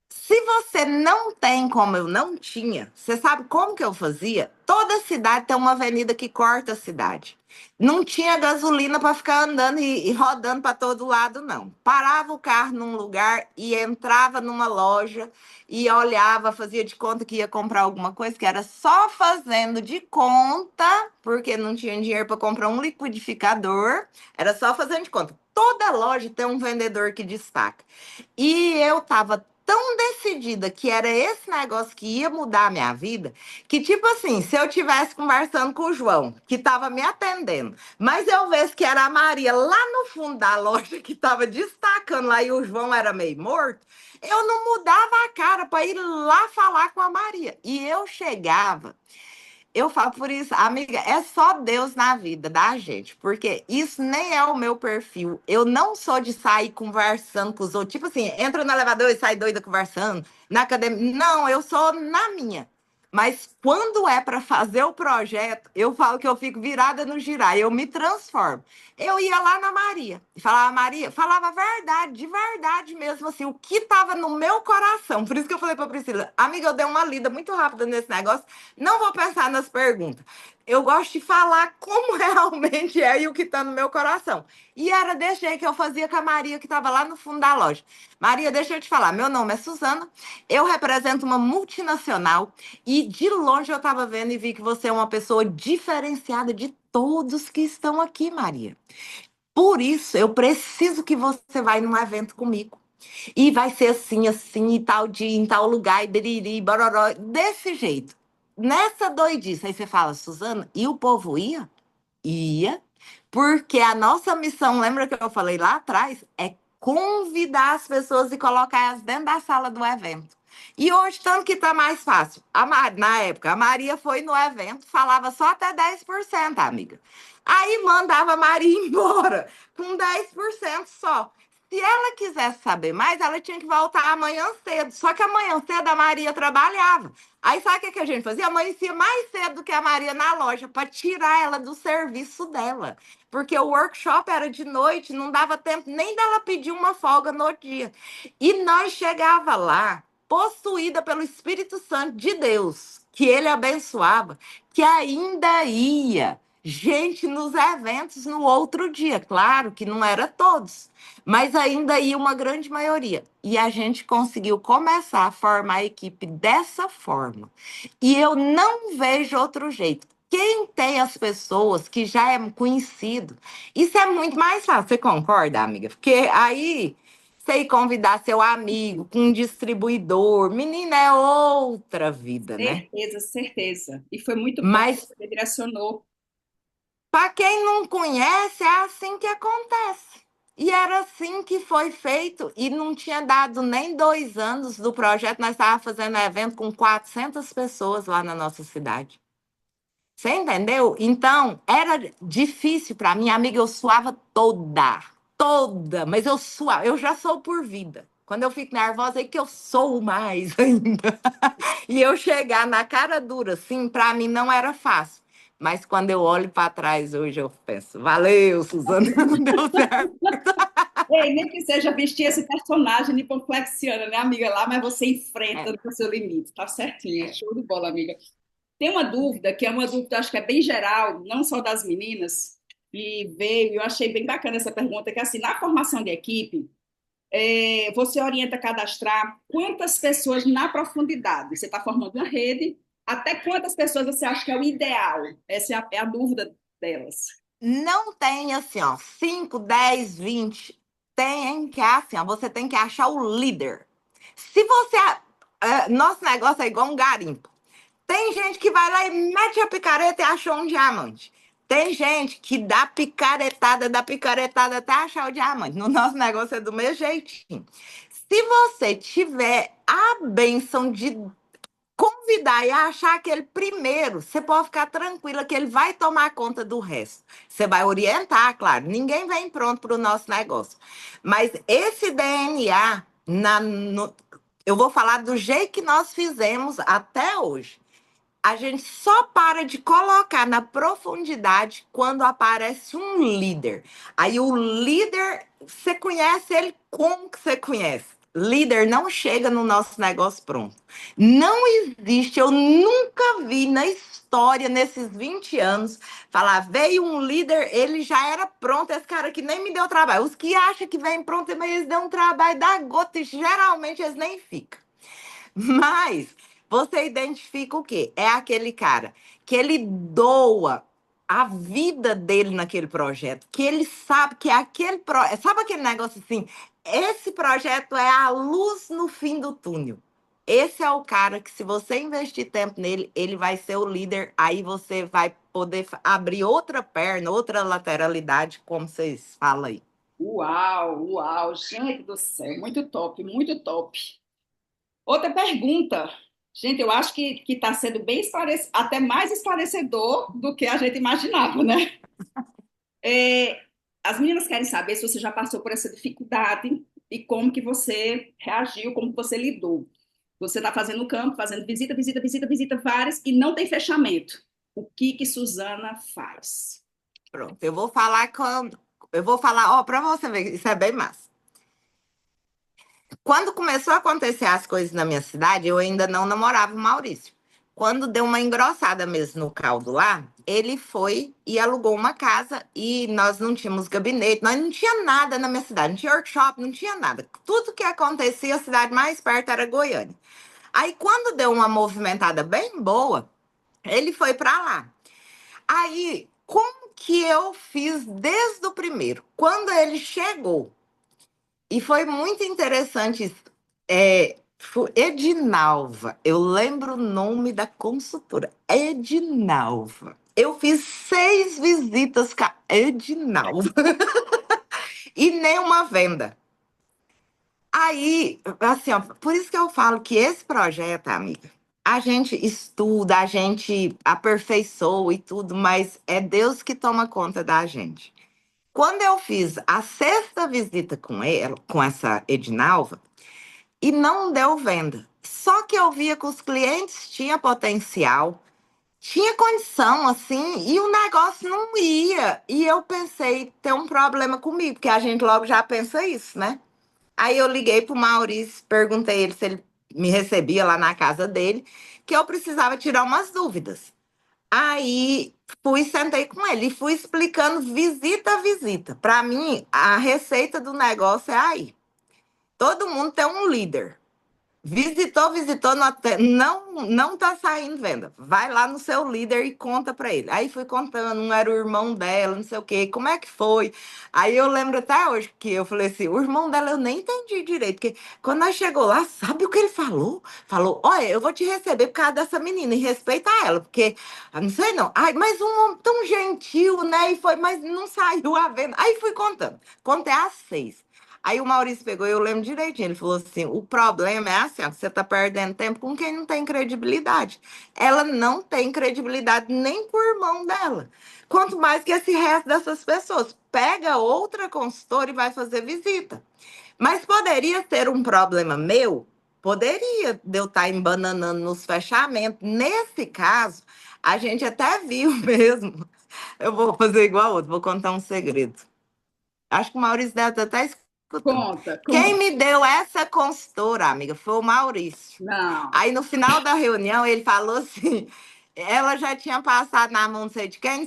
Se você não tem como eu não tinha, você sabe como que eu fazia? Toda cidade tem uma avenida que corta a cidade. Não tinha gasolina para ficar andando e rodando para todo lado, não. Parava o carro num lugar e entrava numa loja e olhava, fazia de conta que ia comprar alguma coisa, que era só fazendo de conta, porque não tinha dinheiro para comprar um liquidificador, era só fazendo de conta. Toda loja tem um vendedor que destaca. E eu tava tão decidida que era esse negócio que ia mudar a minha vida, que tipo assim, se eu tivesse conversando com o João, que estava me atendendo, mas eu visse que era a Maria lá no fundo da loja que estava destacando lá e o João era meio morto, eu não mudava a cara para ir lá falar com a Maria. E eu chegava, eu falo por isso, amiga, é só Deus na vida da gente, porque isso nem é o meu perfil. Eu não sou de sair conversando com os outros, tipo assim, entra no elevador e sai doida conversando, na academia. Não, eu sou na minha. Mas quando é para fazer o projeto, eu falo que eu fico virada no girar, eu me transformo. Eu ia lá na Maria e falava, Maria, falava a verdade, de verdade mesmo, assim, o que estava no meu coração. Por isso que eu falei para Priscila, amiga, eu dei uma lida muito rápida nesse negócio, não vou pensar nas perguntas. Eu gosto de falar como realmente é e o que está no meu coração. E era desse jeito que eu fazia com a Maria, que estava lá no fundo da loja. Maria, deixa eu te falar, meu nome é Suzana, eu represento uma multinacional e de longe eu estava vendo e vi que você é uma pessoa diferenciada de todos que estão aqui, Maria. Por isso, eu preciso que você vá num evento comigo. E vai ser assim, assim, e tal dia, em tal lugar, e biriri, bororó, desse jeito. Nessa doidice. Aí você fala, Suzana, e o povo ia? Ia, porque a nossa missão, lembra que eu falei lá atrás, é convidar as pessoas e colocar elas dentro da sala do evento. E hoje, tanto que tá mais fácil. Na época, a Maria foi no evento, falava só até 10%, amiga. Aí mandava a Maria embora com 10% só. Se ela quisesse saber mais, ela tinha que voltar amanhã cedo. Só que amanhã cedo a Maria trabalhava. Aí sabe o que a gente fazia? Amanhecia mais cedo do que a Maria na loja para tirar ela do serviço dela. Porque o workshop era de noite, não dava tempo nem dela pedir uma folga no dia. E nós chegava lá, possuída pelo Espírito Santo de Deus, que ele abençoava, que ainda ia gente nos eventos no outro dia. Claro que não era todos, mas ainda ia uma grande maioria. E a gente conseguiu começar a formar a equipe dessa forma. E eu não vejo outro jeito. Quem tem as pessoas que já é conhecido, isso é muito mais fácil. Você concorda, amiga? Porque aí você ir convidar seu amigo com um distribuidor, menina, é outra vida, né? Certeza, certeza. E foi muito bom que Mas você direcionou. para quem não conhece, é assim que acontece. E era assim que foi feito, e não tinha dado nem 2 anos do projeto, nós estávamos fazendo evento com 400 pessoas lá na nossa cidade. Você entendeu? Então, era difícil para mim, amiga, eu suava toda, toda, mas eu suava, eu já sou por vida. Quando eu fico nervosa, é que eu sou mais ainda. E eu chegar na cara dura, assim, para mim não era fácil. Mas quando eu olho para trás hoje, eu penso, valeu, Suzana, não deu certo. Ei, nem que seja vestir esse personagem de complexiana, né, amiga? Lá, mas você É. enfrenta no seu limite. Tá certinho. Show de bola, amiga. Tem uma dúvida, que é uma dúvida, acho que é bem geral, não só das meninas, e veio, eu achei bem bacana essa pergunta, que assim, na formação de equipe, você orienta a cadastrar quantas pessoas na profundidade? Você está formando uma rede, até quantas pessoas você acha que é o ideal? Essa é a dúvida delas. Não tem assim, ó, 5, 10, 20. Tem que, assim, ó, você tem que achar o líder. Se você. Nosso negócio é igual um garimpo. Tem gente que vai lá e mete a picareta e achou um diamante. Tem gente que dá picaretada até achar o diamante. No nosso negócio é do mesmo jeitinho. Se você tiver a benção de convidar e achar aquele primeiro, você pode ficar tranquila que ele vai tomar conta do resto. Você vai orientar, claro, ninguém vem pronto para o nosso negócio. Mas esse DNA, eu vou falar do jeito que nós fizemos até hoje. A gente só para de colocar na profundidade quando aparece um líder. Aí o líder, você conhece ele como que você conhece? Líder não chega no nosso negócio pronto. Não existe, eu nunca vi na história, nesses 20 anos, falar, veio um líder, ele já era pronto, esse cara aqui nem me deu trabalho. Os que acham que vem pronto, mas eles dão um trabalho da gota, e geralmente eles nem ficam. Mas você identifica o quê? É aquele cara que ele doa a vida dele naquele projeto, que ele sabe que é aquele sabe aquele negócio assim, esse projeto é a luz no fim do túnel. Esse é o cara que, se você investir tempo nele, ele vai ser o líder. Aí você vai poder abrir outra perna, outra lateralidade, como vocês falam aí. Uau, uau, gente do céu, muito top, muito top. Outra pergunta. Gente, eu acho que está sendo bem esclarecedor, até mais esclarecedor do que a gente imaginava, né? É, as meninas querem saber se você já passou por essa dificuldade e como que você reagiu, como que você lidou. Você está fazendo no campo, fazendo visita, visita, visita, visita várias e não tem fechamento. O que que Suzana faz? Pronto, eu vou falar, ó, para você ver, isso é bem massa. Quando começou a acontecer as coisas na minha cidade, eu ainda não namorava o Maurício. Quando deu uma engrossada mesmo no caldo lá, ele foi e alugou uma casa e nós não tínhamos gabinete, nós não tinha nada na minha cidade, não tinha workshop, não tinha nada. Tudo que acontecia, a cidade mais perto era Goiânia. Aí, quando deu uma movimentada bem boa, ele foi para lá. Aí, como que eu fiz desde o primeiro? Quando ele chegou, e foi muito interessante isso. Edinalva, eu lembro o nome da consultora, Edinalva. Eu fiz 6 visitas com a Edinalva e nenhuma venda. Aí, assim, ó, por isso que eu falo que esse projeto, amiga, a gente estuda, a gente aperfeiçoa e tudo, mas é Deus que toma conta da gente. Quando eu fiz a 6ª visita com ela, com essa Edinalva, e não deu venda. Só que eu via que os clientes tinham potencial, tinha condição, assim, e o negócio não ia. E eu pensei, tem um problema comigo, porque a gente logo já pensa isso, né? Aí eu liguei pro Maurício, perguntei ele se ele me recebia lá na casa dele, que eu precisava tirar umas dúvidas. Aí fui, sentei com ele e fui explicando visita a visita. Para mim, a receita do negócio é aí. Todo mundo tem um líder. Visitou, visitou, não tá saindo venda. Vai lá no seu líder e conta para ele. Aí fui contando, não era o irmão dela, não sei o quê, como é que foi? Aí eu lembro até hoje que eu falei assim, o irmão dela eu nem entendi direito, porque quando nós chegou lá, sabe o que ele falou? Falou, olha, eu vou te receber por causa dessa menina e respeita ela, porque, não sei não, ai, mas um homem tão gentil, né? E foi, mas não saiu a venda. Aí fui contando, contei às 6. Aí o Maurício pegou, eu lembro direitinho, ele falou assim, o problema é assim, ó, você tá perdendo tempo com quem não tem credibilidade. Ela não tem credibilidade nem com o irmão dela. Quanto mais que esse resto dessas pessoas. Pega outra consultora e vai fazer visita. Mas poderia ser um problema meu? Poderia de eu estar embananando nos fechamentos. Nesse caso, a gente até viu mesmo. Eu vou fazer igual a outro, vou contar um segredo. Acho que o Maurício deve até escutando. Conta, Quem conta. me deu essa consultora, amiga, foi o Maurício. Não. Aí no final da reunião ele falou assim: ela já tinha passado na mão não sei de quem,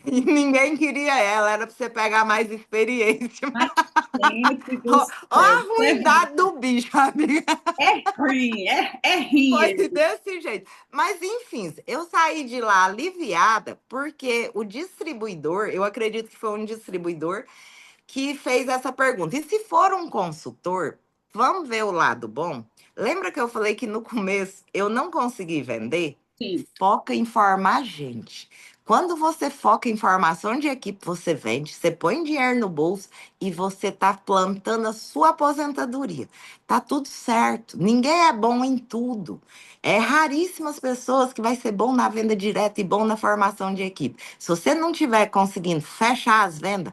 e ninguém queria ela, era para você pegar mais experiência. Mas, gente do Ó, ó a céu. ruindade do bicho, amiga. É ruim, é ruim Foi ele. desse jeito. Mas, enfim, eu saí de lá aliviada, porque o distribuidor, eu acredito que foi um distribuidor que fez essa pergunta. E se for um consultor, vamos ver o lado bom? Lembra que eu falei que no começo eu não consegui vender? Sim, Foca em formar a gente. Quando você foca em formação de equipe, você vende, você põe dinheiro no bolso e você está plantando a sua aposentadoria. Tá tudo certo. Ninguém é bom em tudo. É raríssimas pessoas que vai ser bom na venda direta e bom na formação de equipe. Se você não estiver conseguindo fechar as vendas,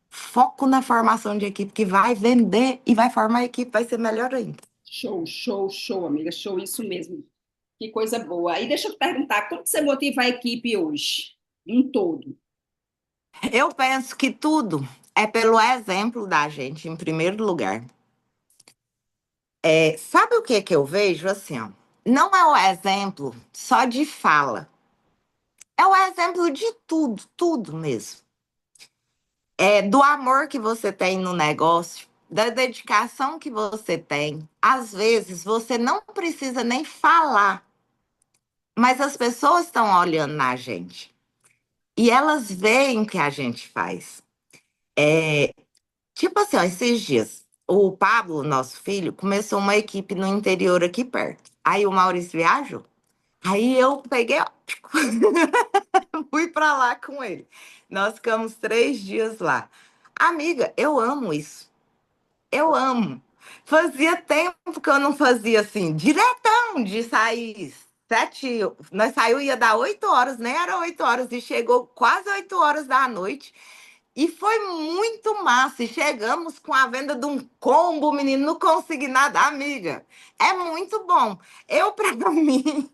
foco na formação de equipe que vai vender e vai formar a equipe, vai ser melhor ainda. show, show, show, amiga, show, isso mesmo. Que coisa boa. Aí deixa eu te perguntar, como que você motiva a equipe hoje? Um todo. Eu penso que tudo é pelo exemplo da gente, em primeiro lugar. Sabe o que que eu vejo assim, ó? Não é o exemplo só de fala. É o exemplo de tudo, tudo mesmo. Do amor que você tem no negócio, da dedicação que você tem. Às vezes você não precisa nem falar, mas as pessoas estão olhando na gente e elas veem o que a gente faz. Tipo assim, ó, esses dias, o Pablo, nosso filho, começou uma equipe no interior aqui perto. Aí o Maurício viajou. Aí eu peguei, ó, fui para lá com ele. Nós ficamos 3 dias lá. Amiga, eu amo isso. Eu amo. Fazia tempo que eu não fazia assim, diretão, de sair 7. Nós saiu, ia dar 8 horas, nem era 8 horas, e chegou quase 8 horas da noite. E foi muito massa. E chegamos com a venda de um combo, menino, não consegui nada, amiga. É muito bom. Eu, para mim,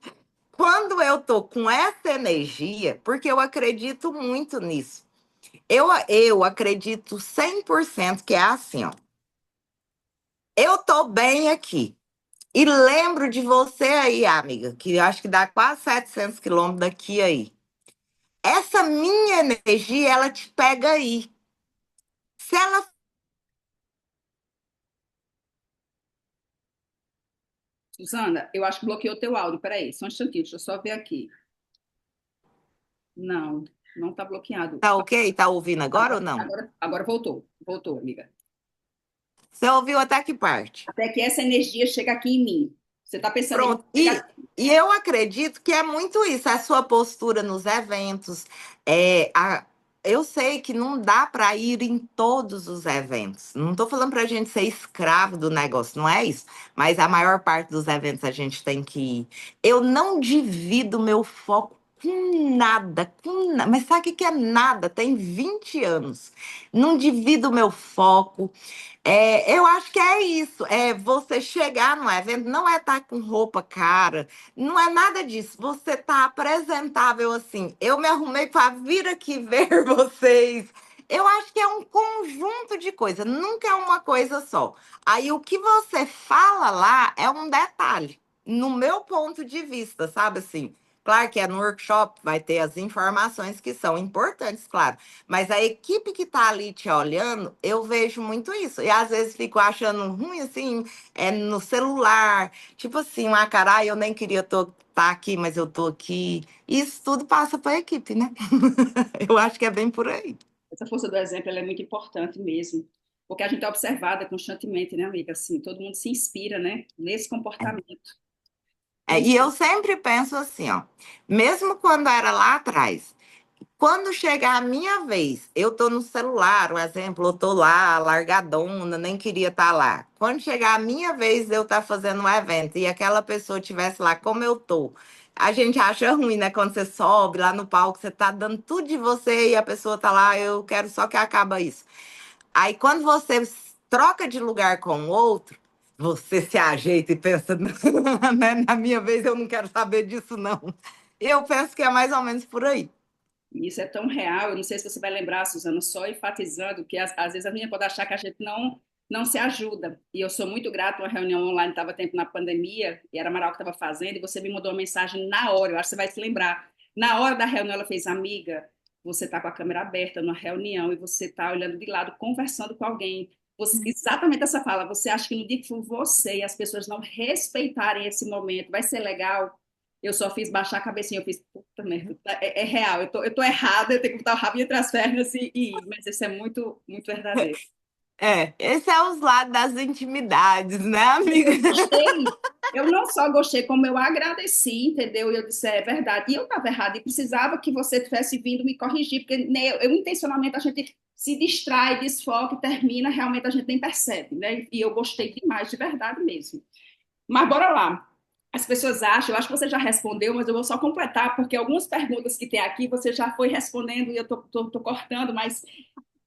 quando eu tô com essa energia, porque eu acredito muito nisso. Eu acredito 100% que é assim, ó. Eu tô bem aqui. E lembro de você aí, amiga, que eu acho que dá quase 700 quilômetros daqui aí. Essa minha energia, ela te pega aí. Se ela. Suzana, eu acho que bloqueou teu áudio. Peraí, só um instantinho, deixa eu só ver aqui. Não, não está bloqueado. Tá ok? Tá ouvindo agora ou não? Agora voltou. Voltou, amiga. Você ouviu até que parte? Até que essa energia chega aqui em mim. Você está pensando em Pronto. E eu acredito que é muito isso, a sua postura nos eventos. Eu sei que não dá para ir em todos os eventos. Não estou falando para a gente ser escravo do negócio, não é isso. Mas a maior parte dos eventos a gente tem que ir. Eu não divido meu foco com nada. Mas sabe o que que é nada? Tem 20 anos. Não divido meu foco. Eu acho que é isso. É você chegar no evento, não é estar com roupa cara, não é nada disso. Você tá apresentável assim. Eu me arrumei para vir aqui ver vocês. Eu acho que é um conjunto de coisas, nunca é uma coisa só. Aí o que você fala lá é um detalhe, no meu ponto de vista, sabe assim? Claro que é no workshop, vai ter as informações que são importantes, claro. Mas a equipe que tá ali te olhando, eu vejo muito isso. E às vezes fico achando ruim, assim, no celular. Tipo assim, uma cara, eu nem queria estar aqui, mas eu tô aqui. Isso tudo passa para a equipe, né? Eu acho que é bem por aí. essa força do exemplo, ela é muito importante mesmo. Porque a gente é observada constantemente, né, amiga? Assim, todo mundo se inspira, né, nesse comportamento. E eu sempre penso assim, ó, mesmo quando era lá atrás, quando chegar a minha vez, eu tô no celular, um exemplo, eu tô lá, largadona, nem queria estar lá. Quando chegar a minha vez, eu estar fazendo um evento e aquela pessoa estivesse lá como eu tô, a gente acha ruim, né? Quando você sobe lá no palco, você tá dando tudo de você e a pessoa tá lá, eu quero só que acabe isso. Aí quando você troca de lugar com o outro, você se ajeita e pensa, né? Na minha vez eu não quero saber disso, não. Eu penso que é mais ou menos por aí. E isso é tão real, eu não sei se você vai lembrar, Suzana, só enfatizando que às vezes a menina pode achar que a gente não se ajuda. E eu sou muito grata, uma reunião online, estava tempo na pandemia, e era a Amaral que estava fazendo, e você me mandou uma mensagem na hora, eu acho que você vai se lembrar. Na hora da reunião, ela fez, amiga, você está com a câmera aberta numa reunião e você está olhando de lado, conversando com alguém. Exatamente essa fala, você acha que no dia que for você e as pessoas não respeitarem esse momento, vai ser legal? Eu só fiz baixar a cabecinha, eu fiz, puta merda, é real, eu tô errada, eu tenho que botar o rabo entre as pernas e ir, mas isso é muito, muito verdadeiro. Esse é os lados das intimidades, né, amiga? Eu gostei, eu não só gostei, como eu agradeci, entendeu? E eu disse, é verdade, e eu estava errada, e precisava que você tivesse vindo me corrigir, porque né, intencionalmente a gente se distrai, desfoca e termina, realmente a gente nem percebe, né? E eu gostei demais, de verdade mesmo. Mas bora lá. As pessoas acham, eu acho que você já respondeu, mas eu vou só completar, porque algumas perguntas que tem aqui você já foi respondendo e eu tô cortando, mas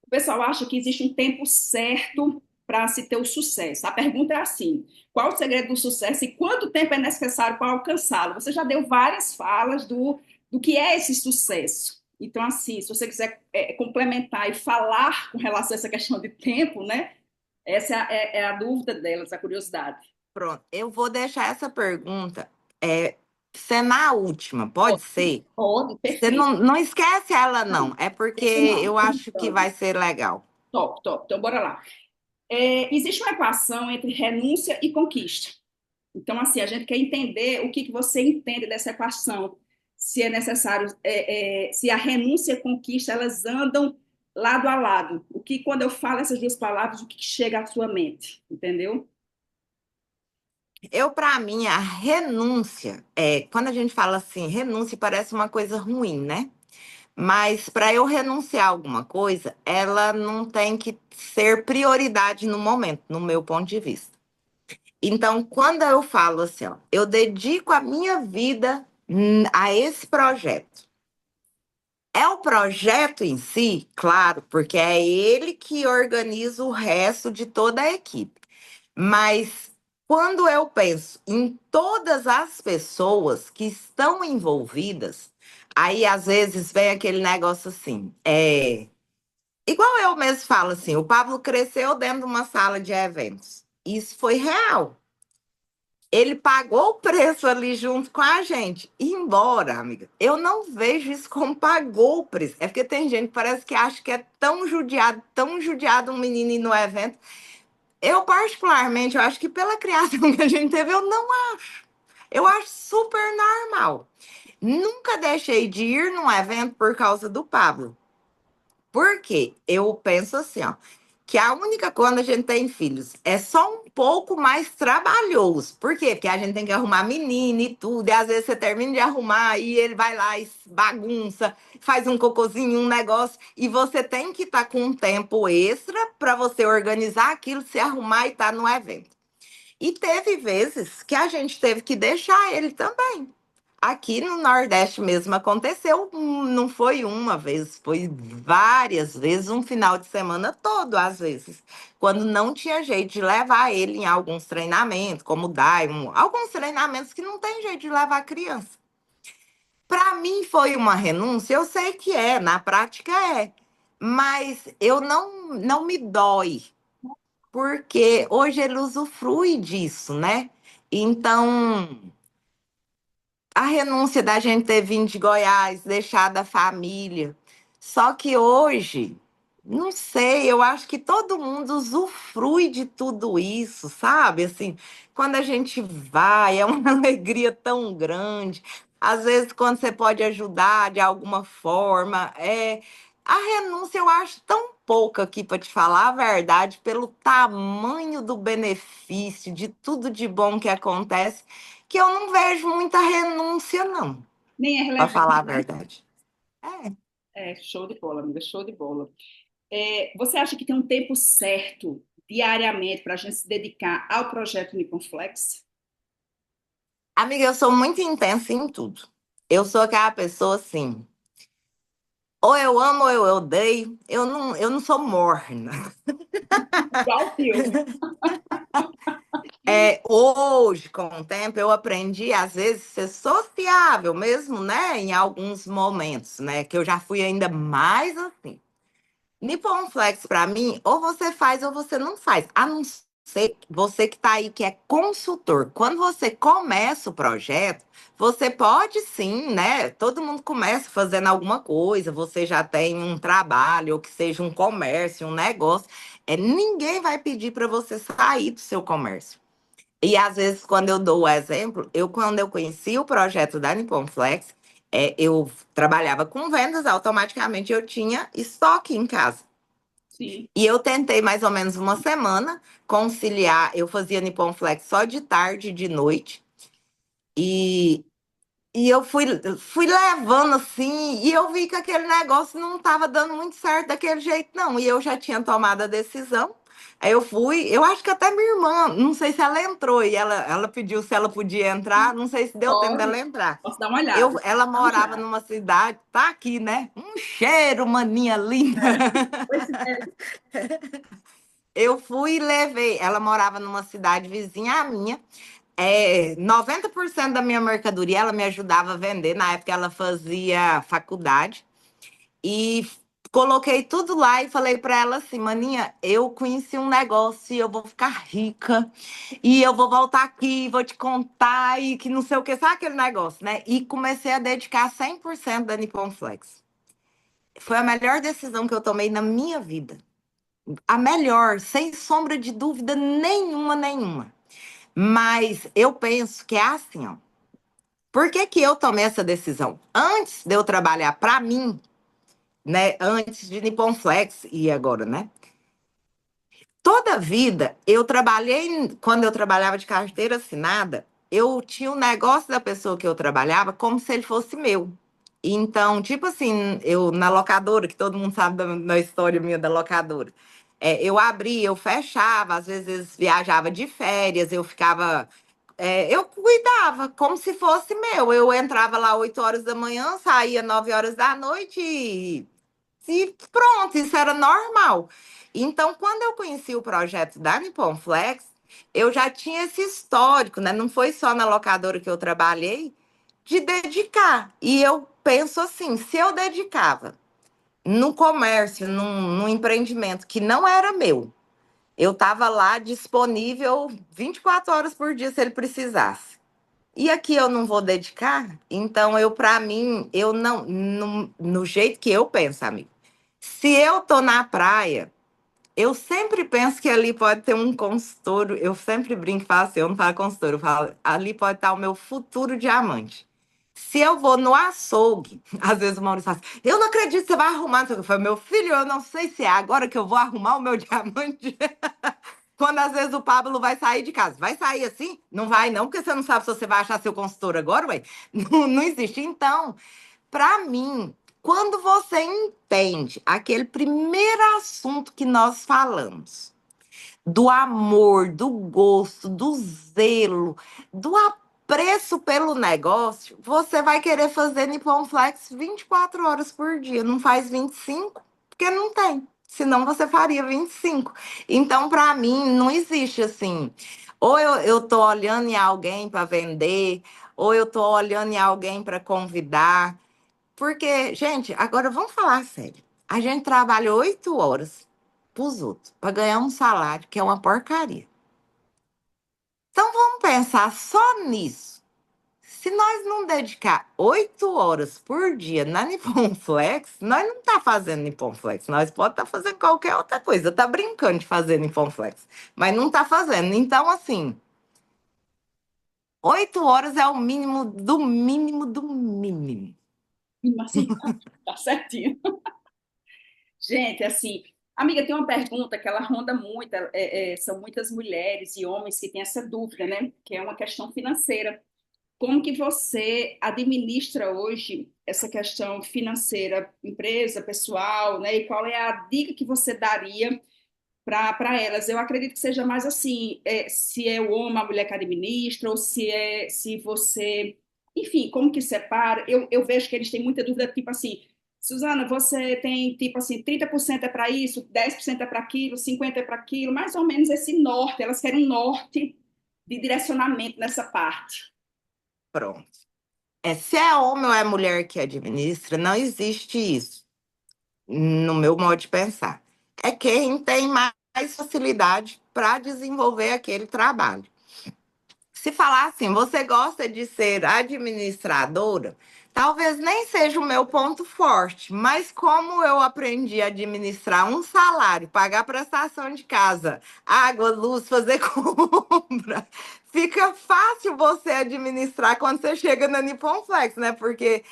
o pessoal acha que existe um tempo certo para se ter o sucesso. A pergunta é assim: qual o segredo do sucesso e quanto tempo é necessário para alcançá-lo? Você já deu várias falas do que é esse sucesso. Então, assim, se você quiser complementar e falar com relação a essa questão de tempo, né? Essa é a dúvida delas, a curiosidade. Pronto, eu vou deixar essa pergunta ser na última, pode Pode, ser? pode, Você perfeito. não esquece ela, não. É porque Esse não. eu acho que vai ser legal. Top, top. Então, bora lá. Existe uma equação entre renúncia e conquista. Então, assim, a gente quer entender o que você entende dessa equação. Se é necessário, se a renúncia e a conquista, elas andam lado a lado. O que, quando eu falo essas duas palavras, o que chega à sua mente? Entendeu? Para mim, a renúncia, quando a gente fala assim, renúncia parece uma coisa ruim, né? Mas para eu renunciar a alguma coisa, ela não tem que ser prioridade no momento, no meu ponto de vista. Então, quando eu falo assim, ó, eu dedico a minha vida a esse projeto. É o projeto em si, claro, porque é ele que organiza o resto de toda a equipe. Mas quando eu penso em todas as pessoas que estão envolvidas, aí às vezes vem aquele negócio assim, igual eu mesmo falo assim, o Pablo cresceu dentro de uma sala de eventos. Isso foi real. Ele pagou o preço ali junto com a gente. E embora, amiga, eu não vejo isso como pagou o preço. É porque tem gente que parece que acha que é tão judiado um menino ir no evento. Eu, particularmente, eu acho que pela criação que a gente teve, eu não acho. Eu acho super normal. Nunca deixei de ir num evento por causa do Pablo. Por quê? Eu penso assim, ó, que a única quando a gente tem filhos é só um pouco mais trabalhoso. Por quê? Porque a gente tem que arrumar menino e tudo, e às vezes você termina de arrumar e ele vai lá e bagunça, faz um cocôzinho, um negócio, e você tem que estar com um tempo extra para você organizar aquilo, se arrumar e estar no evento. E teve vezes que a gente teve que deixar ele também. Aqui no Nordeste mesmo aconteceu, não foi uma vez, foi várias vezes, um final de semana todo, às vezes, quando não tinha jeito de levar ele em alguns treinamentos, como o Diamond, alguns treinamentos que não tem jeito de levar a criança. Para mim foi uma renúncia, eu sei que é, na prática é, mas eu não me dói, porque hoje ele usufrui disso, né? Então, a renúncia da gente ter vindo de Goiás, deixado a família. Só que hoje, não sei, eu acho que todo mundo usufrui de tudo isso, sabe? Assim, quando a gente vai, é uma alegria tão grande. Às vezes, quando você pode ajudar de alguma forma, a renúncia eu acho tão pouca aqui para te falar a verdade, pelo tamanho do benefício, de tudo de bom que acontece que eu não vejo muita renúncia, não, Nem é para falar relevante, a né? verdade. É. É, show de bola, amiga, show de bola. Você acha que tem um tempo certo, diariamente, para a gente se dedicar ao projeto Nikonflex? Amiga, eu sou muito intensa em tudo. Eu sou aquela pessoa assim, ou eu amo ou eu odeio, eu não sou morna. Igual o filme. Hoje, com o tempo, eu aprendi, às vezes, ser sociável mesmo, né? Em alguns momentos, né? Que eu já fui ainda mais assim. Nippon Flex, para mim, ou você faz ou você não faz. A não ser você que está aí, que é consultor. Quando você começa o projeto, você pode sim, né? Todo mundo começa fazendo alguma coisa, você já tem um trabalho, ou que seja um comércio, um negócio. Ninguém vai pedir para você sair do seu comércio. E às vezes, quando eu dou o exemplo, quando eu conheci o projeto da Nippon Flex, eu trabalhava com vendas, automaticamente eu tinha estoque em casa. Sim. E eu tentei mais ou menos uma semana conciliar. Eu fazia Nippon Flex só de tarde e de noite. E, e eu fui levando assim, e eu vi que aquele negócio não estava dando muito certo daquele jeito, não. E eu já tinha tomado a decisão. Aí eu fui, eu acho que até minha irmã, não sei se ela entrou, e ela pediu se ela podia entrar, não sei se deu tempo dela Pode. entrar. Posso dar uma olhada? Ela Dá uma morava olhada. numa cidade, tá aqui, né? Um cheiro, maninha linda. Eu fui e levei. Ela morava numa cidade vizinha à minha. 90% da minha mercadoria ela me ajudava a vender. Na época ela fazia faculdade. E coloquei tudo lá e falei para ela assim: Maninha, eu conheci um negócio e eu vou ficar rica. E eu vou voltar aqui, vou te contar. E que não sei o que, sabe aquele negócio, né? E comecei a dedicar 100% da Nippon Flex. Foi a melhor decisão que eu tomei na minha vida. A melhor, sem sombra de dúvida nenhuma, nenhuma. Mas eu penso que é assim, ó. Por que que eu tomei essa decisão? Antes de eu trabalhar para mim, né? Antes de Nippon Flex e agora, né? Toda a vida eu trabalhei, quando eu trabalhava de carteira assinada, eu tinha um negócio da pessoa que eu trabalhava como se ele fosse meu. Então, tipo assim, eu na locadora, que todo mundo sabe da história minha da locadora. Eu abria, eu fechava, às vezes viajava de férias, eu ficava. eu cuidava como se fosse meu. Eu entrava lá 8 horas da manhã, saía 9 horas da noite e pronto, isso era normal. Então, quando eu conheci o projeto da Nippon Flex, eu já tinha esse histórico, né? Não foi só na locadora que eu trabalhei, de dedicar. E eu penso assim, se eu dedicava no comércio, num empreendimento que não era meu, eu estava lá disponível 24 horas por dia se ele precisasse. E aqui eu não vou dedicar, então para mim, eu não, no jeito que eu penso, amigo. Se eu tô na praia, eu sempre penso que ali pode ter um consultório. Eu sempre brinco e falo assim, eu não falo consultório, eu falo, ali pode estar o meu futuro diamante. Se eu vou no açougue, às vezes o Maurício fala assim, eu não acredito que você vai arrumar. Eu falo, meu filho, eu não sei se é agora que eu vou arrumar o meu diamante. Quando às vezes o Pablo vai sair de casa. Vai sair assim? Não vai não, porque você não sabe se você vai achar seu consultor agora, ué. Não, não existe. Então, para mim, quando você entende aquele primeiro assunto que nós falamos, do amor, do gosto, do zelo, do apreço pelo negócio, você vai querer fazer Nippon Flex 24 horas por dia. Não faz 25, porque não tem. Senão você faria 25. Então, para mim, não existe assim. Ou eu tô olhando em alguém para vender, ou eu tô olhando em alguém para convidar. Porque, gente, agora vamos falar sério. A gente trabalha 8 horas pros outros para ganhar um salário que é uma porcaria. Então vamos pensar só nisso. Se nós não dedicar 8 horas por dia na Nippon Flex, nós não tá fazendo Nippon Flex. Nós pode estar fazendo qualquer outra coisa. Tá brincando de fazer Nippon Flex, mas não tá fazendo. Então, assim, 8 horas é o mínimo do mínimo do mínimo. Assim, tá certinho. Gente, assim, amiga, tem uma pergunta que ela ronda muito, são muitas mulheres e homens que têm essa dúvida, né? Que é uma questão financeira. Como que você administra hoje essa questão financeira, empresa, pessoal, né? E qual é a dica que você daria para elas? Eu acredito que seja mais assim, se é o homem, a mulher que administra, ou se você, enfim, como que separa? Eu vejo que eles têm muita dúvida, tipo assim, Suzana, você tem tipo assim, 30% é para isso, 10% é para aquilo, 50% é para aquilo, mais ou menos esse norte, elas querem um norte de direcionamento nessa parte. Pronto. Se é homem ou é mulher que administra, não existe isso, no meu modo de pensar. É quem tem mais facilidade para desenvolver aquele trabalho. Se falar assim, você gosta de ser administradora, talvez nem seja o meu ponto forte, mas como eu aprendi a administrar um salário, pagar prestação de casa, água, luz, fazer compra, fica fácil você administrar quando você chega na Nippon Flex, né? Porque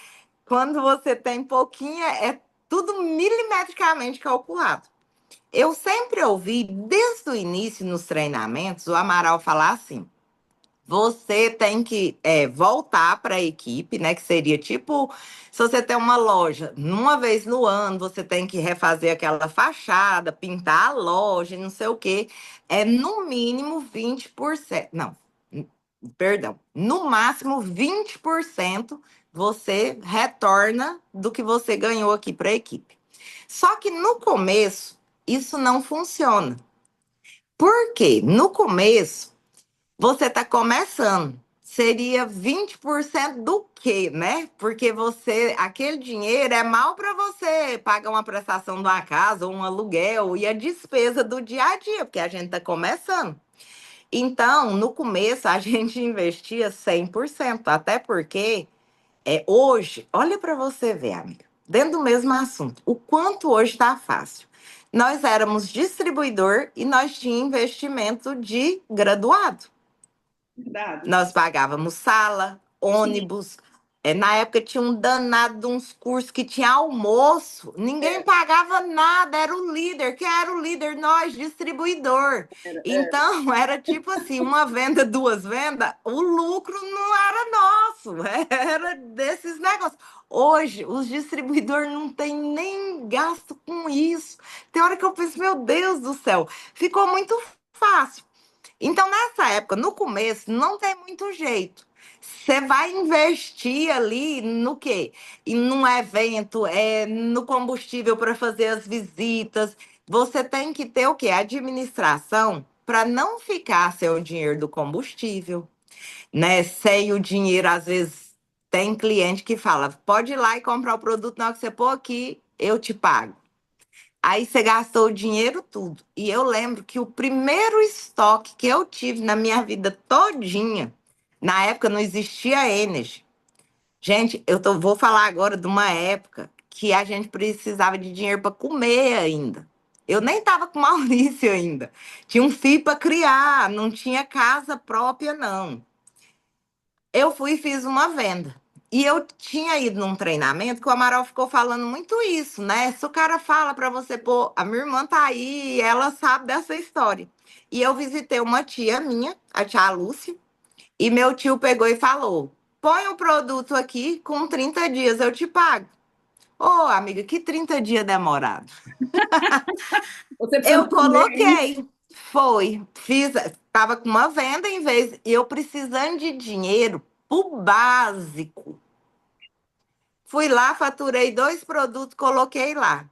quando você tem pouquinho, é tudo milimetricamente calculado. Eu sempre ouvi, desde o início nos treinamentos, o Amaral falar assim: você tem que voltar para a equipe, né? Que seria tipo, se você tem uma loja, uma vez no ano, você tem que refazer aquela fachada, pintar a loja, não sei o quê. É no mínimo 20%. Não, perdão, no máximo 20% você retorna do que você ganhou aqui para a equipe. Só que no começo, isso não funciona. Por quê? No começo, você está começando. Seria 20% do quê, né? Porque aquele dinheiro é mal para você pagar uma prestação de uma casa ou um aluguel e a despesa do dia a dia, porque a gente está começando. Então, no começo, a gente investia 100%, até porque hoje, olha para você ver, amiga, dentro do mesmo assunto, o quanto hoje está fácil. Nós éramos distribuidor e nós tínhamos investimento de graduado. Verdade. Nós pagávamos sala, Sim, ônibus. Na época tinha um danado de uns cursos que tinha almoço. Ninguém era, pagava nada, era o líder. Quem era o líder? Nós, distribuidor. era. Então, era tipo assim, uma venda, duas vendas, o lucro não era nosso, era desses negócios. Hoje, os distribuidores não têm nem gasto com isso. Tem hora que eu penso, meu Deus do céu, ficou muito fácil. Então, nessa época, no começo, não tem muito jeito. Você vai investir ali no quê? Em num evento, no combustível para fazer as visitas. Você tem que ter o quê? Administração para não ficar sem o dinheiro do combustível, né? Sem o dinheiro, às vezes, tem cliente que fala: pode ir lá e comprar o produto, na hora que você pôr aqui, eu te pago. Aí você gastou o dinheiro tudo. E eu lembro que o primeiro estoque que eu tive na minha vida todinha, na época não existia Energy. Gente, vou falar agora de uma época que a gente precisava de dinheiro para comer ainda. Eu nem estava com Maurício ainda. Tinha um filho para criar, não tinha casa própria, não. Eu fui e fiz uma venda. E eu tinha ido num treinamento que o Amaral ficou falando muito isso, né? Se o cara fala para você, pô, a minha irmã tá aí, ela sabe dessa história. E eu visitei uma tia minha, a tia Lúcia, e meu tio pegou e falou: põe o produto aqui, com 30 dias eu te pago. Ô, amiga, que 30 dias demorado. Você precisa Eu comer aí. coloquei, foi, fiz, tava com uma venda em vez, e eu precisando de dinheiro pro básico. Fui lá, faturei 2 produtos, coloquei lá.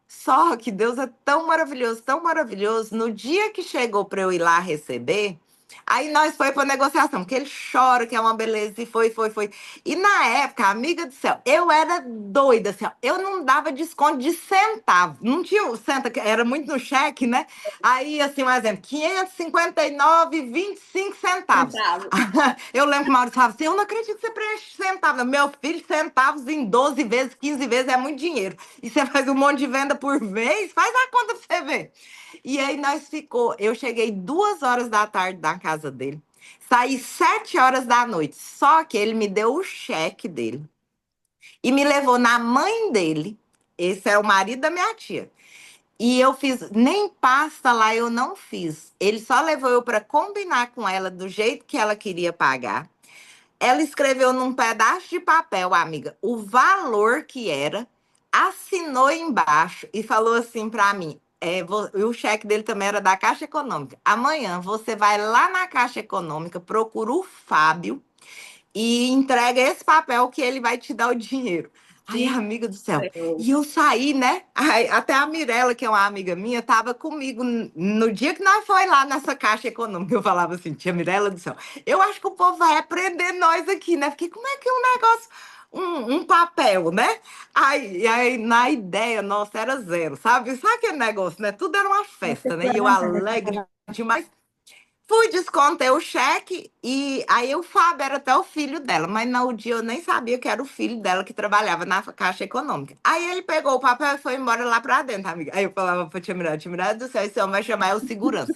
Só que Deus é tão maravilhoso, tão maravilhoso. No dia que chegou para eu ir lá receber, aí nós foi para negociação, porque ele chora que é uma beleza, e foi. E na época, amiga do céu, eu era doida, assim, ó, eu não dava desconto de centavo. Não tinha o centavo, era muito no cheque, né? Aí, assim, um exemplo, 559,25 centavos. Centavo. Eu lembro que o Maurício falava assim: eu não acredito que você preenche centavos. Meu filho, centavos em 12 vezes, 15 vezes é muito dinheiro. E você faz um monte de venda por mês, faz a conta pra você ver. E aí nós ficou. Eu cheguei 2 horas da tarde da casa dele, saí 7 horas da noite. Só que ele me deu o cheque dele e me levou na mãe dele. Esse é o marido da minha tia. E eu fiz, nem pasta lá eu não fiz. Ele só levou eu para combinar com ela do jeito que ela queria pagar. Ela escreveu num pedaço de papel, amiga, o valor que era, assinou embaixo e falou assim para mim. O cheque dele também era da Caixa Econômica. Amanhã você vai lá na Caixa Econômica, procura o Fábio e entrega esse papel que ele vai te dar o dinheiro. Ai, Sim, amiga do céu. céu. E eu saí, né? Ai, até a Mirella, que é uma amiga minha, estava comigo no dia que nós foi lá nessa Caixa Econômica. Eu falava assim: tia Mirella do céu, eu acho que o povo vai aprender nós aqui, né? Porque como é que é um negócio, um papel, né? Aí, na ideia, nossa, era zero, sabe? Sabe aquele negócio, né? Tudo era uma festa, né? E eu alegre demais. Fui, descontei o cheque e aí o Fábio era até o filho dela, mas no dia eu nem sabia que era o filho dela que trabalhava na Caixa Econômica. Aí ele pegou o papel e foi embora lá pra dentro, amiga. Aí eu falava pra tia Mirada do céu, esse homem vai chamar é o segurança.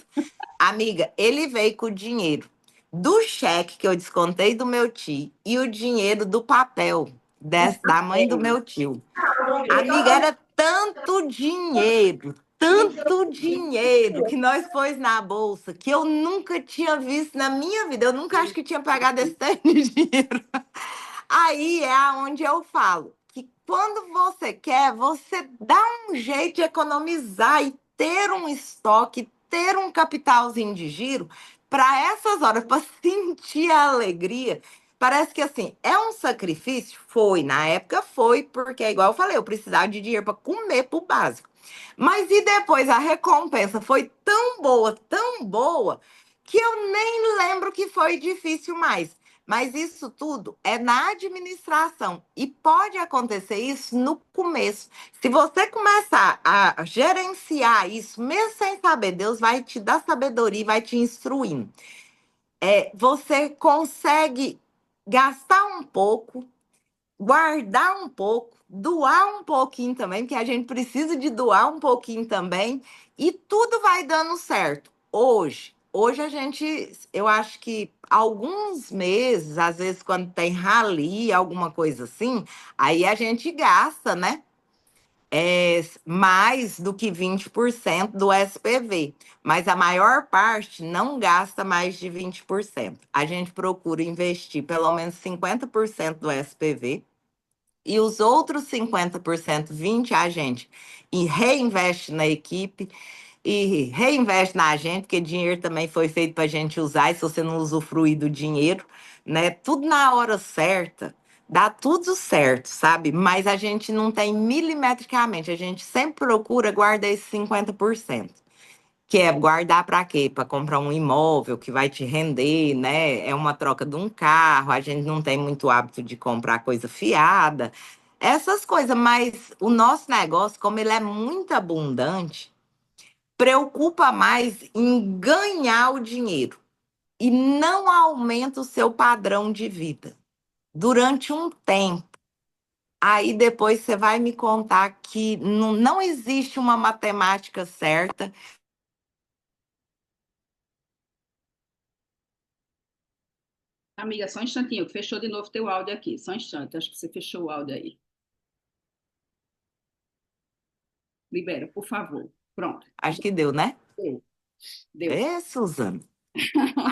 Amiga, ele veio com o dinheiro do cheque que eu descontei do meu tio e o dinheiro do papel da mãe do meu tio. Amiga, era tanto dinheiro que nós pôs na bolsa que eu nunca tinha visto na minha vida. Eu nunca acho que tinha pagado esse tanto de dinheiro. Aí é aonde eu falo que quando você quer, você dá um jeito de economizar e ter um estoque, ter um capitalzinho de giro para essas horas, para sentir a alegria. Parece que assim, é um sacrifício? Foi, na época foi, porque igual eu falei, eu precisava de dinheiro para comer pro básico. Mas e depois a recompensa foi tão boa, que eu nem lembro que foi difícil mais. Mas isso tudo é na administração e pode acontecer isso no começo. Se você começar a gerenciar isso, mesmo sem saber, Deus vai te dar sabedoria e vai te instruindo. Você consegue gastar um pouco, guardar um pouco, doar um pouquinho também, porque a gente precisa de doar um pouquinho também, e tudo vai dando certo. Hoje a gente, eu acho que alguns meses, às vezes quando tem rally, alguma coisa assim, aí a gente gasta, né? Mais do que 20% do SPV, mas a maior parte não gasta mais de 20%. A gente procura investir pelo menos 50% do SPV e os outros 50%, 20% a gente e reinveste na equipe. e reinveste na gente, porque dinheiro também foi feito para a gente usar, e se você não usufruir do dinheiro, né? Tudo na hora certa, dá tudo certo, sabe? Mas a gente não tem milimetricamente, a gente sempre procura guardar esses 50%. Que é guardar para quê? Para comprar um imóvel que vai te render, né? É uma troca de um carro, a gente não tem muito hábito de comprar coisa fiada, essas coisas, mas o nosso negócio, como ele é muito abundante, preocupa mais em ganhar o dinheiro e não aumenta o seu padrão de vida durante um tempo. Aí depois você vai me contar que não existe uma matemática certa. Amiga, só um instantinho, que fechou de novo teu áudio aqui. Só um instante, acho que você fechou o áudio aí. Libera, por favor. Pronto. Acho que deu, né? Deu. Deu. É, Suzana.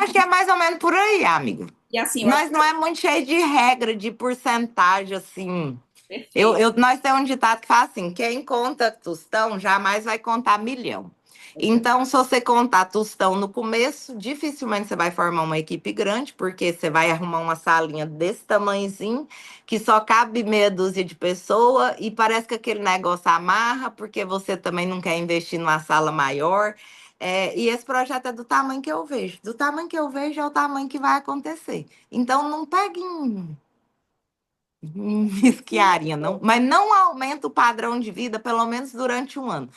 Acho que é mais ou menos por aí, amiga. E assim, eu acho Nós que não é muito cheio de regra, de porcentagem, assim. perfeito. Nós temos um ditado que fala assim: quem conta tostão jamais vai contar milhão. Então, se você contar tostão no começo, dificilmente você vai formar uma equipe grande, porque você vai arrumar uma salinha desse tamanhozinho, que só cabe meia dúzia de pessoa, e parece que aquele negócio amarra, porque você também não quer investir numa sala maior. E esse projeto é do tamanho que eu vejo. Do tamanho que eu vejo é o tamanho que vai acontecer. Então, não pegue esquiaria, não. Mas não aumenta o padrão de vida, pelo menos durante um ano.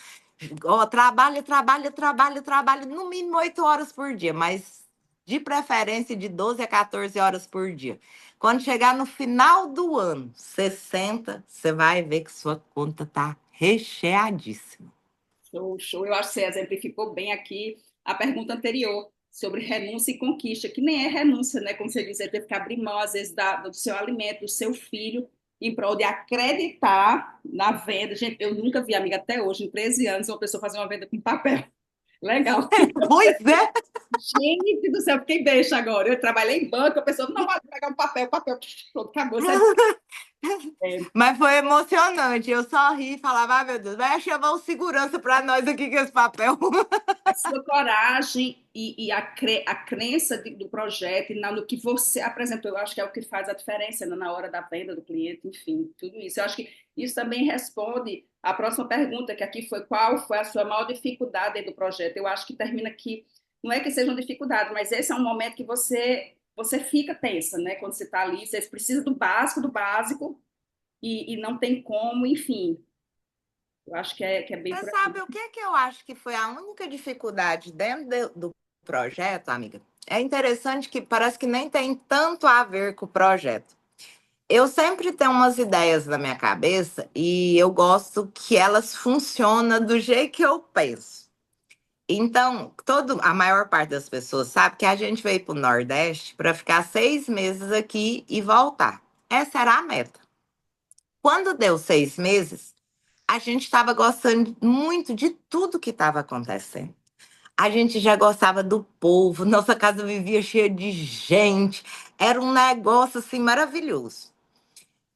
Ó, trabalha, trabalha, trabalha, trabalha, no mínimo 8 horas por dia, mas de preferência de 12 a 14 horas por dia. Quando chegar no final do ano, 60, você vai ver que sua conta tá recheadíssima. Show, show. Eu acho que você exemplificou bem aqui a pergunta anterior sobre renúncia e conquista, que nem é renúncia, né? Como você disse, é ter que abrir mão, às vezes, do seu alimento, do seu filho, em prol de acreditar na venda. Gente, eu nunca vi, amiga, até hoje, em 13 anos, uma pessoa fazer uma venda com papel. Legal. Pois é, Gente do céu, quem deixa agora? Eu trabalhei em banco, a pessoa não vai pegar um papel, papel, pronto, acabou. É, mas foi emocionante. Eu só ri e falava, ah, meu Deus, vai chamar um segurança para nós aqui com esse papel. a sua coragem e a crença do projeto e no que você apresentou, eu acho que é o que faz a diferença, né, na hora da venda do cliente, enfim, tudo isso. Eu acho que isso também responde à próxima pergunta, que aqui foi qual foi a sua maior dificuldade dentro do projeto. Eu acho que termina aqui, não é que seja uma dificuldade, mas esse é um momento que você fica tensa, né? Quando você está ali, você precisa do básico, e não tem como, enfim. Eu acho que é bem Você por aí. sabe o que eu acho que foi a única dificuldade dentro do projeto, amiga? É interessante que parece que nem tem tanto a ver com o projeto. Eu sempre tenho umas ideias na minha cabeça e eu gosto que elas funcionem do jeito que eu penso. Então, a maior parte das pessoas sabe que a gente veio para o Nordeste para ficar 6 meses aqui e voltar. Essa era a meta. Quando deu 6 meses, a gente estava gostando muito de tudo que estava acontecendo. A gente já gostava do povo, nossa casa vivia cheia de gente, era um negócio assim maravilhoso.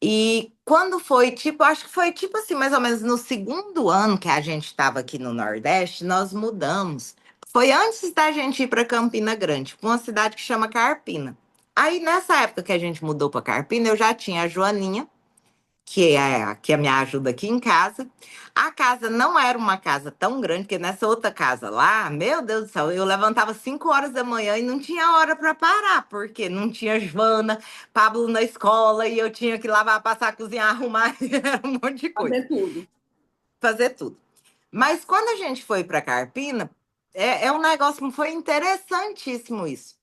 E quando foi, tipo, acho que foi tipo assim, mais ou menos no segundo ano que a gente estava aqui no Nordeste, nós mudamos. Foi antes da gente ir para Campina Grande, para uma cidade que chama Carpina. Aí nessa época que a gente mudou para Carpina, eu já tinha a Joaninha, que é a que me ajuda aqui em casa. A casa não era uma casa tão grande, porque nessa outra casa lá, meu Deus do céu, eu levantava 5 horas da manhã e não tinha hora para parar, porque não tinha Joana, Pablo na escola e eu tinha que lavar, passar, cozinhar, arrumar, era um monte de coisa, Fazer tudo. fazer tudo. Mas quando a gente foi para Carpina, é um negócio, foi interessantíssimo isso.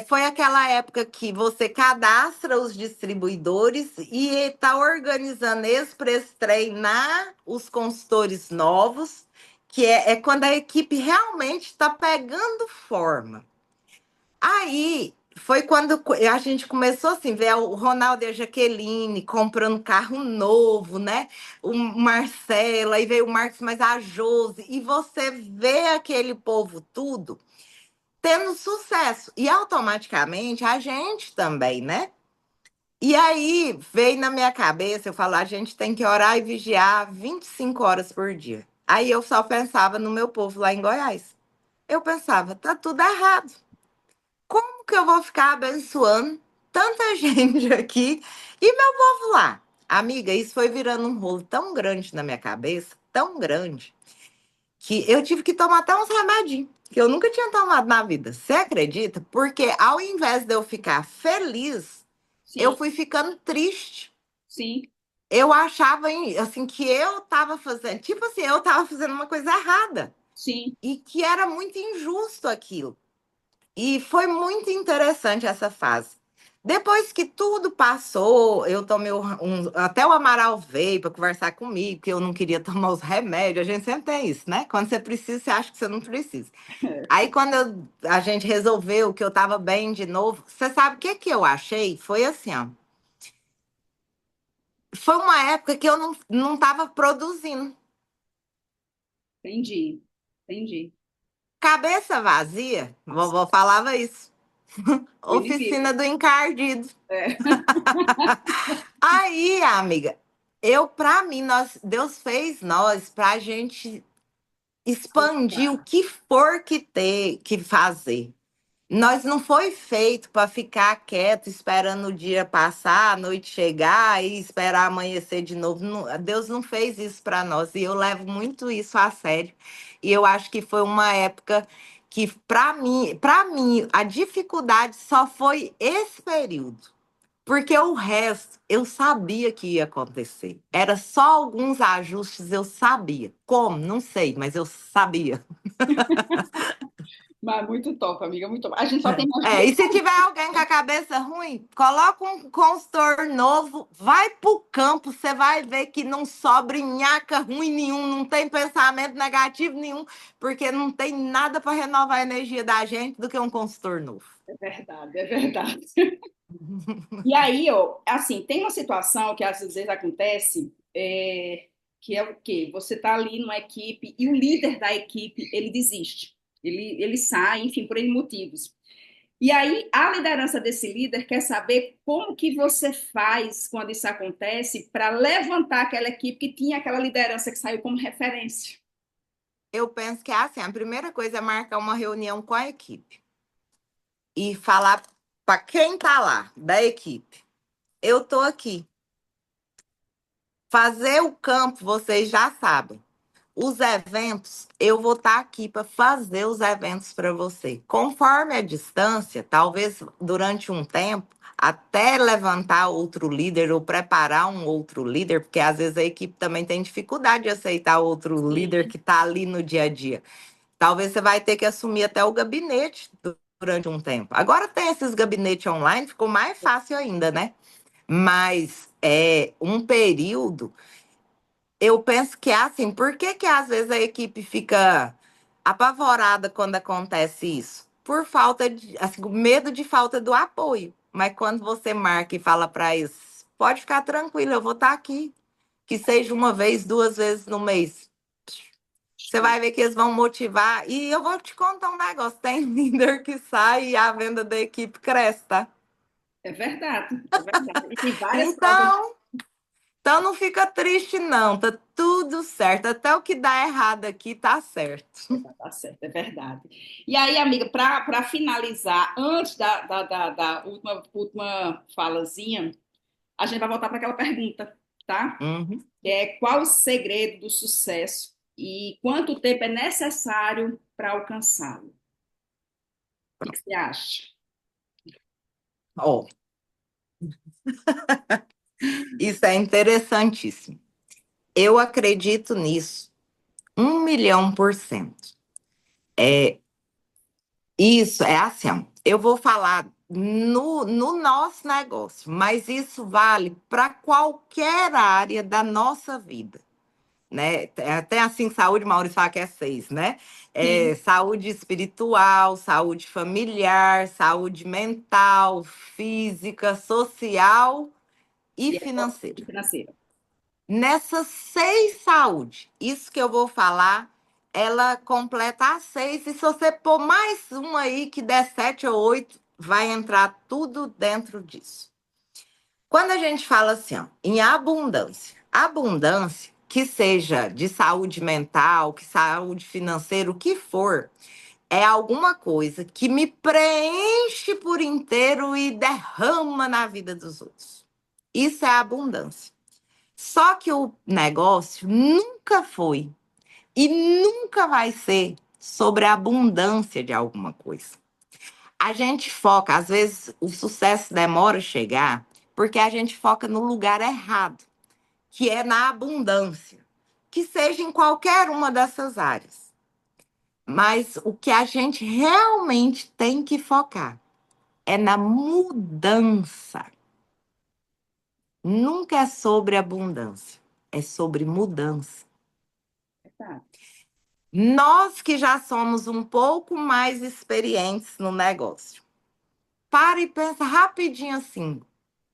Foi aquela época que você cadastra os distribuidores e está organizando eles para eles treinar os consultores novos, que é quando a equipe realmente está pegando forma. Aí foi quando a gente começou assim, ver o Ronaldo e a Jaqueline comprando carro novo, né? O Marcelo, aí veio o Marcos, mas a Josi, e você vê aquele povo tudo tendo sucesso. E automaticamente a gente também, né? E aí veio na minha cabeça, eu falo, a gente tem que orar e vigiar 25 horas por dia. Aí eu só pensava no meu povo lá em Goiás. Eu pensava, tá tudo errado. Como que eu vou ficar abençoando tanta gente aqui e meu povo lá? Amiga, isso foi virando um rolo tão grande na minha cabeça, tão grande, que eu tive que tomar até uns remedinhos, que eu nunca tinha tomado na vida. Você acredita? Porque ao invés de eu ficar feliz, eu Sim, fui ficando triste. sim, Eu achava, assim, que eu tava fazendo, tipo assim, eu tava fazendo uma coisa errada. sim. E que era muito injusto aquilo. E foi muito interessante essa fase. Depois que tudo passou, eu tomei até o Amaral veio para conversar comigo, que eu não queria tomar os remédios. A gente sempre tem isso, né? Quando você precisa, você acha que você não precisa. Aí, quando a gente resolveu que eu estava bem de novo, você sabe o que que eu achei? Foi assim, ó. Foi uma época que eu não estava produzindo. Entendi, entendi. Cabeça vazia, vovó falava isso. O inimigo. Oficina do encardido. É, Aí, amiga, pra mim, Deus fez nós pra gente expandir o que for que ter que fazer. Nós não foi feito para ficar quieto esperando o dia passar, a noite chegar e esperar amanhecer de novo. Deus não fez isso para nós e eu levo muito isso a sério. E eu acho que foi uma época que para mim a dificuldade só foi esse período. Porque o resto eu sabia que ia acontecer. Era só alguns ajustes, eu sabia. Como? Não sei, mas eu sabia. mas muito top, amiga, muito top. A gente só tem mais E se tiver alguém com a cabeça ruim, coloca um consultor novo, vai pro campo, você vai ver que não sobra nhaca ruim nenhum, não tem pensamento negativo nenhum, porque não tem nada para renovar a energia da gente do que um consultor novo. é verdade, é verdade. E aí, ó, assim, tem uma situação que às vezes acontece, que é o quê? Você tá ali numa equipe e o líder da equipe, ele desiste. Ele sai, enfim, por N motivos. E aí, a liderança desse líder quer saber como que você faz quando isso acontece para levantar aquela equipe que tinha aquela liderança que saiu como referência. Eu penso que é assim, a primeira coisa é marcar uma reunião com a equipe e falar para quem tá lá da equipe. Eu tô aqui. Fazer o campo, vocês já sabem. Os eventos, eu vou estar aqui para fazer os eventos para você. Conforme a distância, talvez durante um tempo, até levantar outro líder ou preparar um outro líder, porque às vezes a equipe também tem dificuldade de aceitar outro líder Sim, que está ali no dia a dia. Talvez você vai ter que assumir até o gabinete durante um tempo. Agora tem esses gabinetes online, ficou mais fácil ainda, né? Mas é um período, eu penso que é assim, por que que às vezes a equipe fica apavorada quando acontece isso? Por falta de, assim, medo de falta do apoio. Mas quando você marca e fala para eles, pode ficar tranquilo, eu vou estar aqui, que seja uma vez, duas vezes no mês. Você vai ver que eles vão motivar. E eu vou te contar um negócio: tem líder que sai e a venda da equipe cresce, tá? é verdade, é verdade. E tem várias provas. Então, não fica triste, não. Tá tudo certo. Até o que dá errado aqui tá certo. Tá certo, é verdade. E aí, amiga, para finalizar, antes da última falazinha, a gente vai voltar para aquela pergunta, tá? Uhum. Qual o segredo do sucesso e quanto tempo é necessário para alcançá-lo? O que você acha? Ó, isso é interessantíssimo. Eu acredito nisso 1.000.000%. Isso é assim, ó, eu vou falar no nosso negócio, mas isso vale para qualquer área da nossa vida, né? Até assim, saúde, Maurício fala que é 6, né? Sim, Saúde espiritual, saúde familiar, saúde mental, física, social e e financeira. financeira. Nessas 6 saúde, isso que eu vou falar, ela completa as 6. E se você pôr mais um aí que der 7 ou 8, vai entrar tudo dentro disso. Quando a gente fala assim, ó, em abundância, abundância que seja de saúde mental, que saúde financeira, o que for, é alguma coisa que me preenche por inteiro e derrama na vida dos outros. Isso é abundância. Só que o negócio nunca foi e nunca vai ser sobre a abundância de alguma coisa. A gente foca, às vezes o sucesso demora a chegar porque a gente foca no lugar errado, que é na abundância, que seja em qualquer uma dessas áreas. Mas o que a gente realmente tem que focar é na mudança. Nunca é sobre abundância, é sobre mudança. Tá. Nós que já somos um pouco mais experientes no negócio, para e pensa rapidinho assim: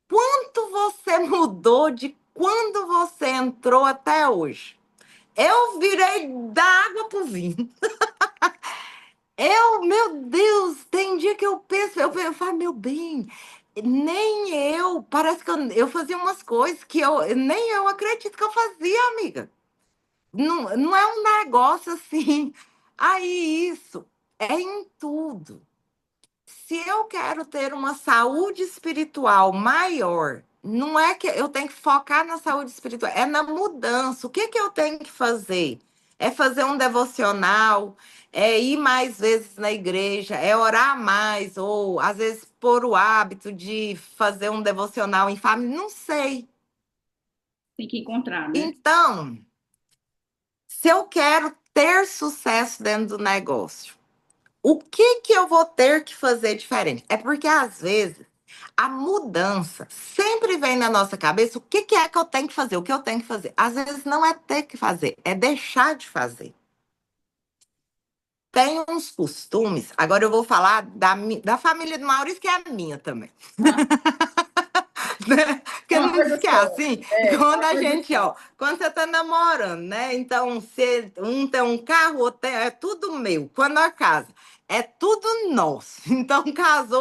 quanto você mudou de quando você entrou até hoje? Eu virei da água pro vinho. Meu Deus, tem dia que eu penso, eu falo, meu bem, nem eu, parece que eu fazia umas coisas que nem eu acredito que eu fazia, amiga. Não, não é um negócio assim. Aí isso é em tudo. Se eu quero ter uma saúde espiritual maior, não é que eu tenho que focar na saúde espiritual, é na mudança. O que que eu tenho que fazer? É fazer um devocional, é ir mais vezes na igreja, é orar mais, ou às vezes pôr o hábito de fazer um devocional em família, não sei. Tem que encontrar, né? Então, se eu quero ter sucesso dentro do negócio, o que que eu vou ter que fazer diferente? É porque às vezes a mudança sempre vem na nossa cabeça. O que que é que eu tenho que fazer? O que eu tenho que fazer? Às vezes não é ter que fazer, é deixar de fazer. Tem uns costumes. Agora eu vou falar da família do Maurício, que é a minha também. Né? É Porque uma não coisa diz que é só. assim, É quando uma a coisa gente, só. ó, quando você tá namorando, né? Então, se um tem um carro, outro é tudo meu. Quando a casa, é tudo nosso. Então, casou.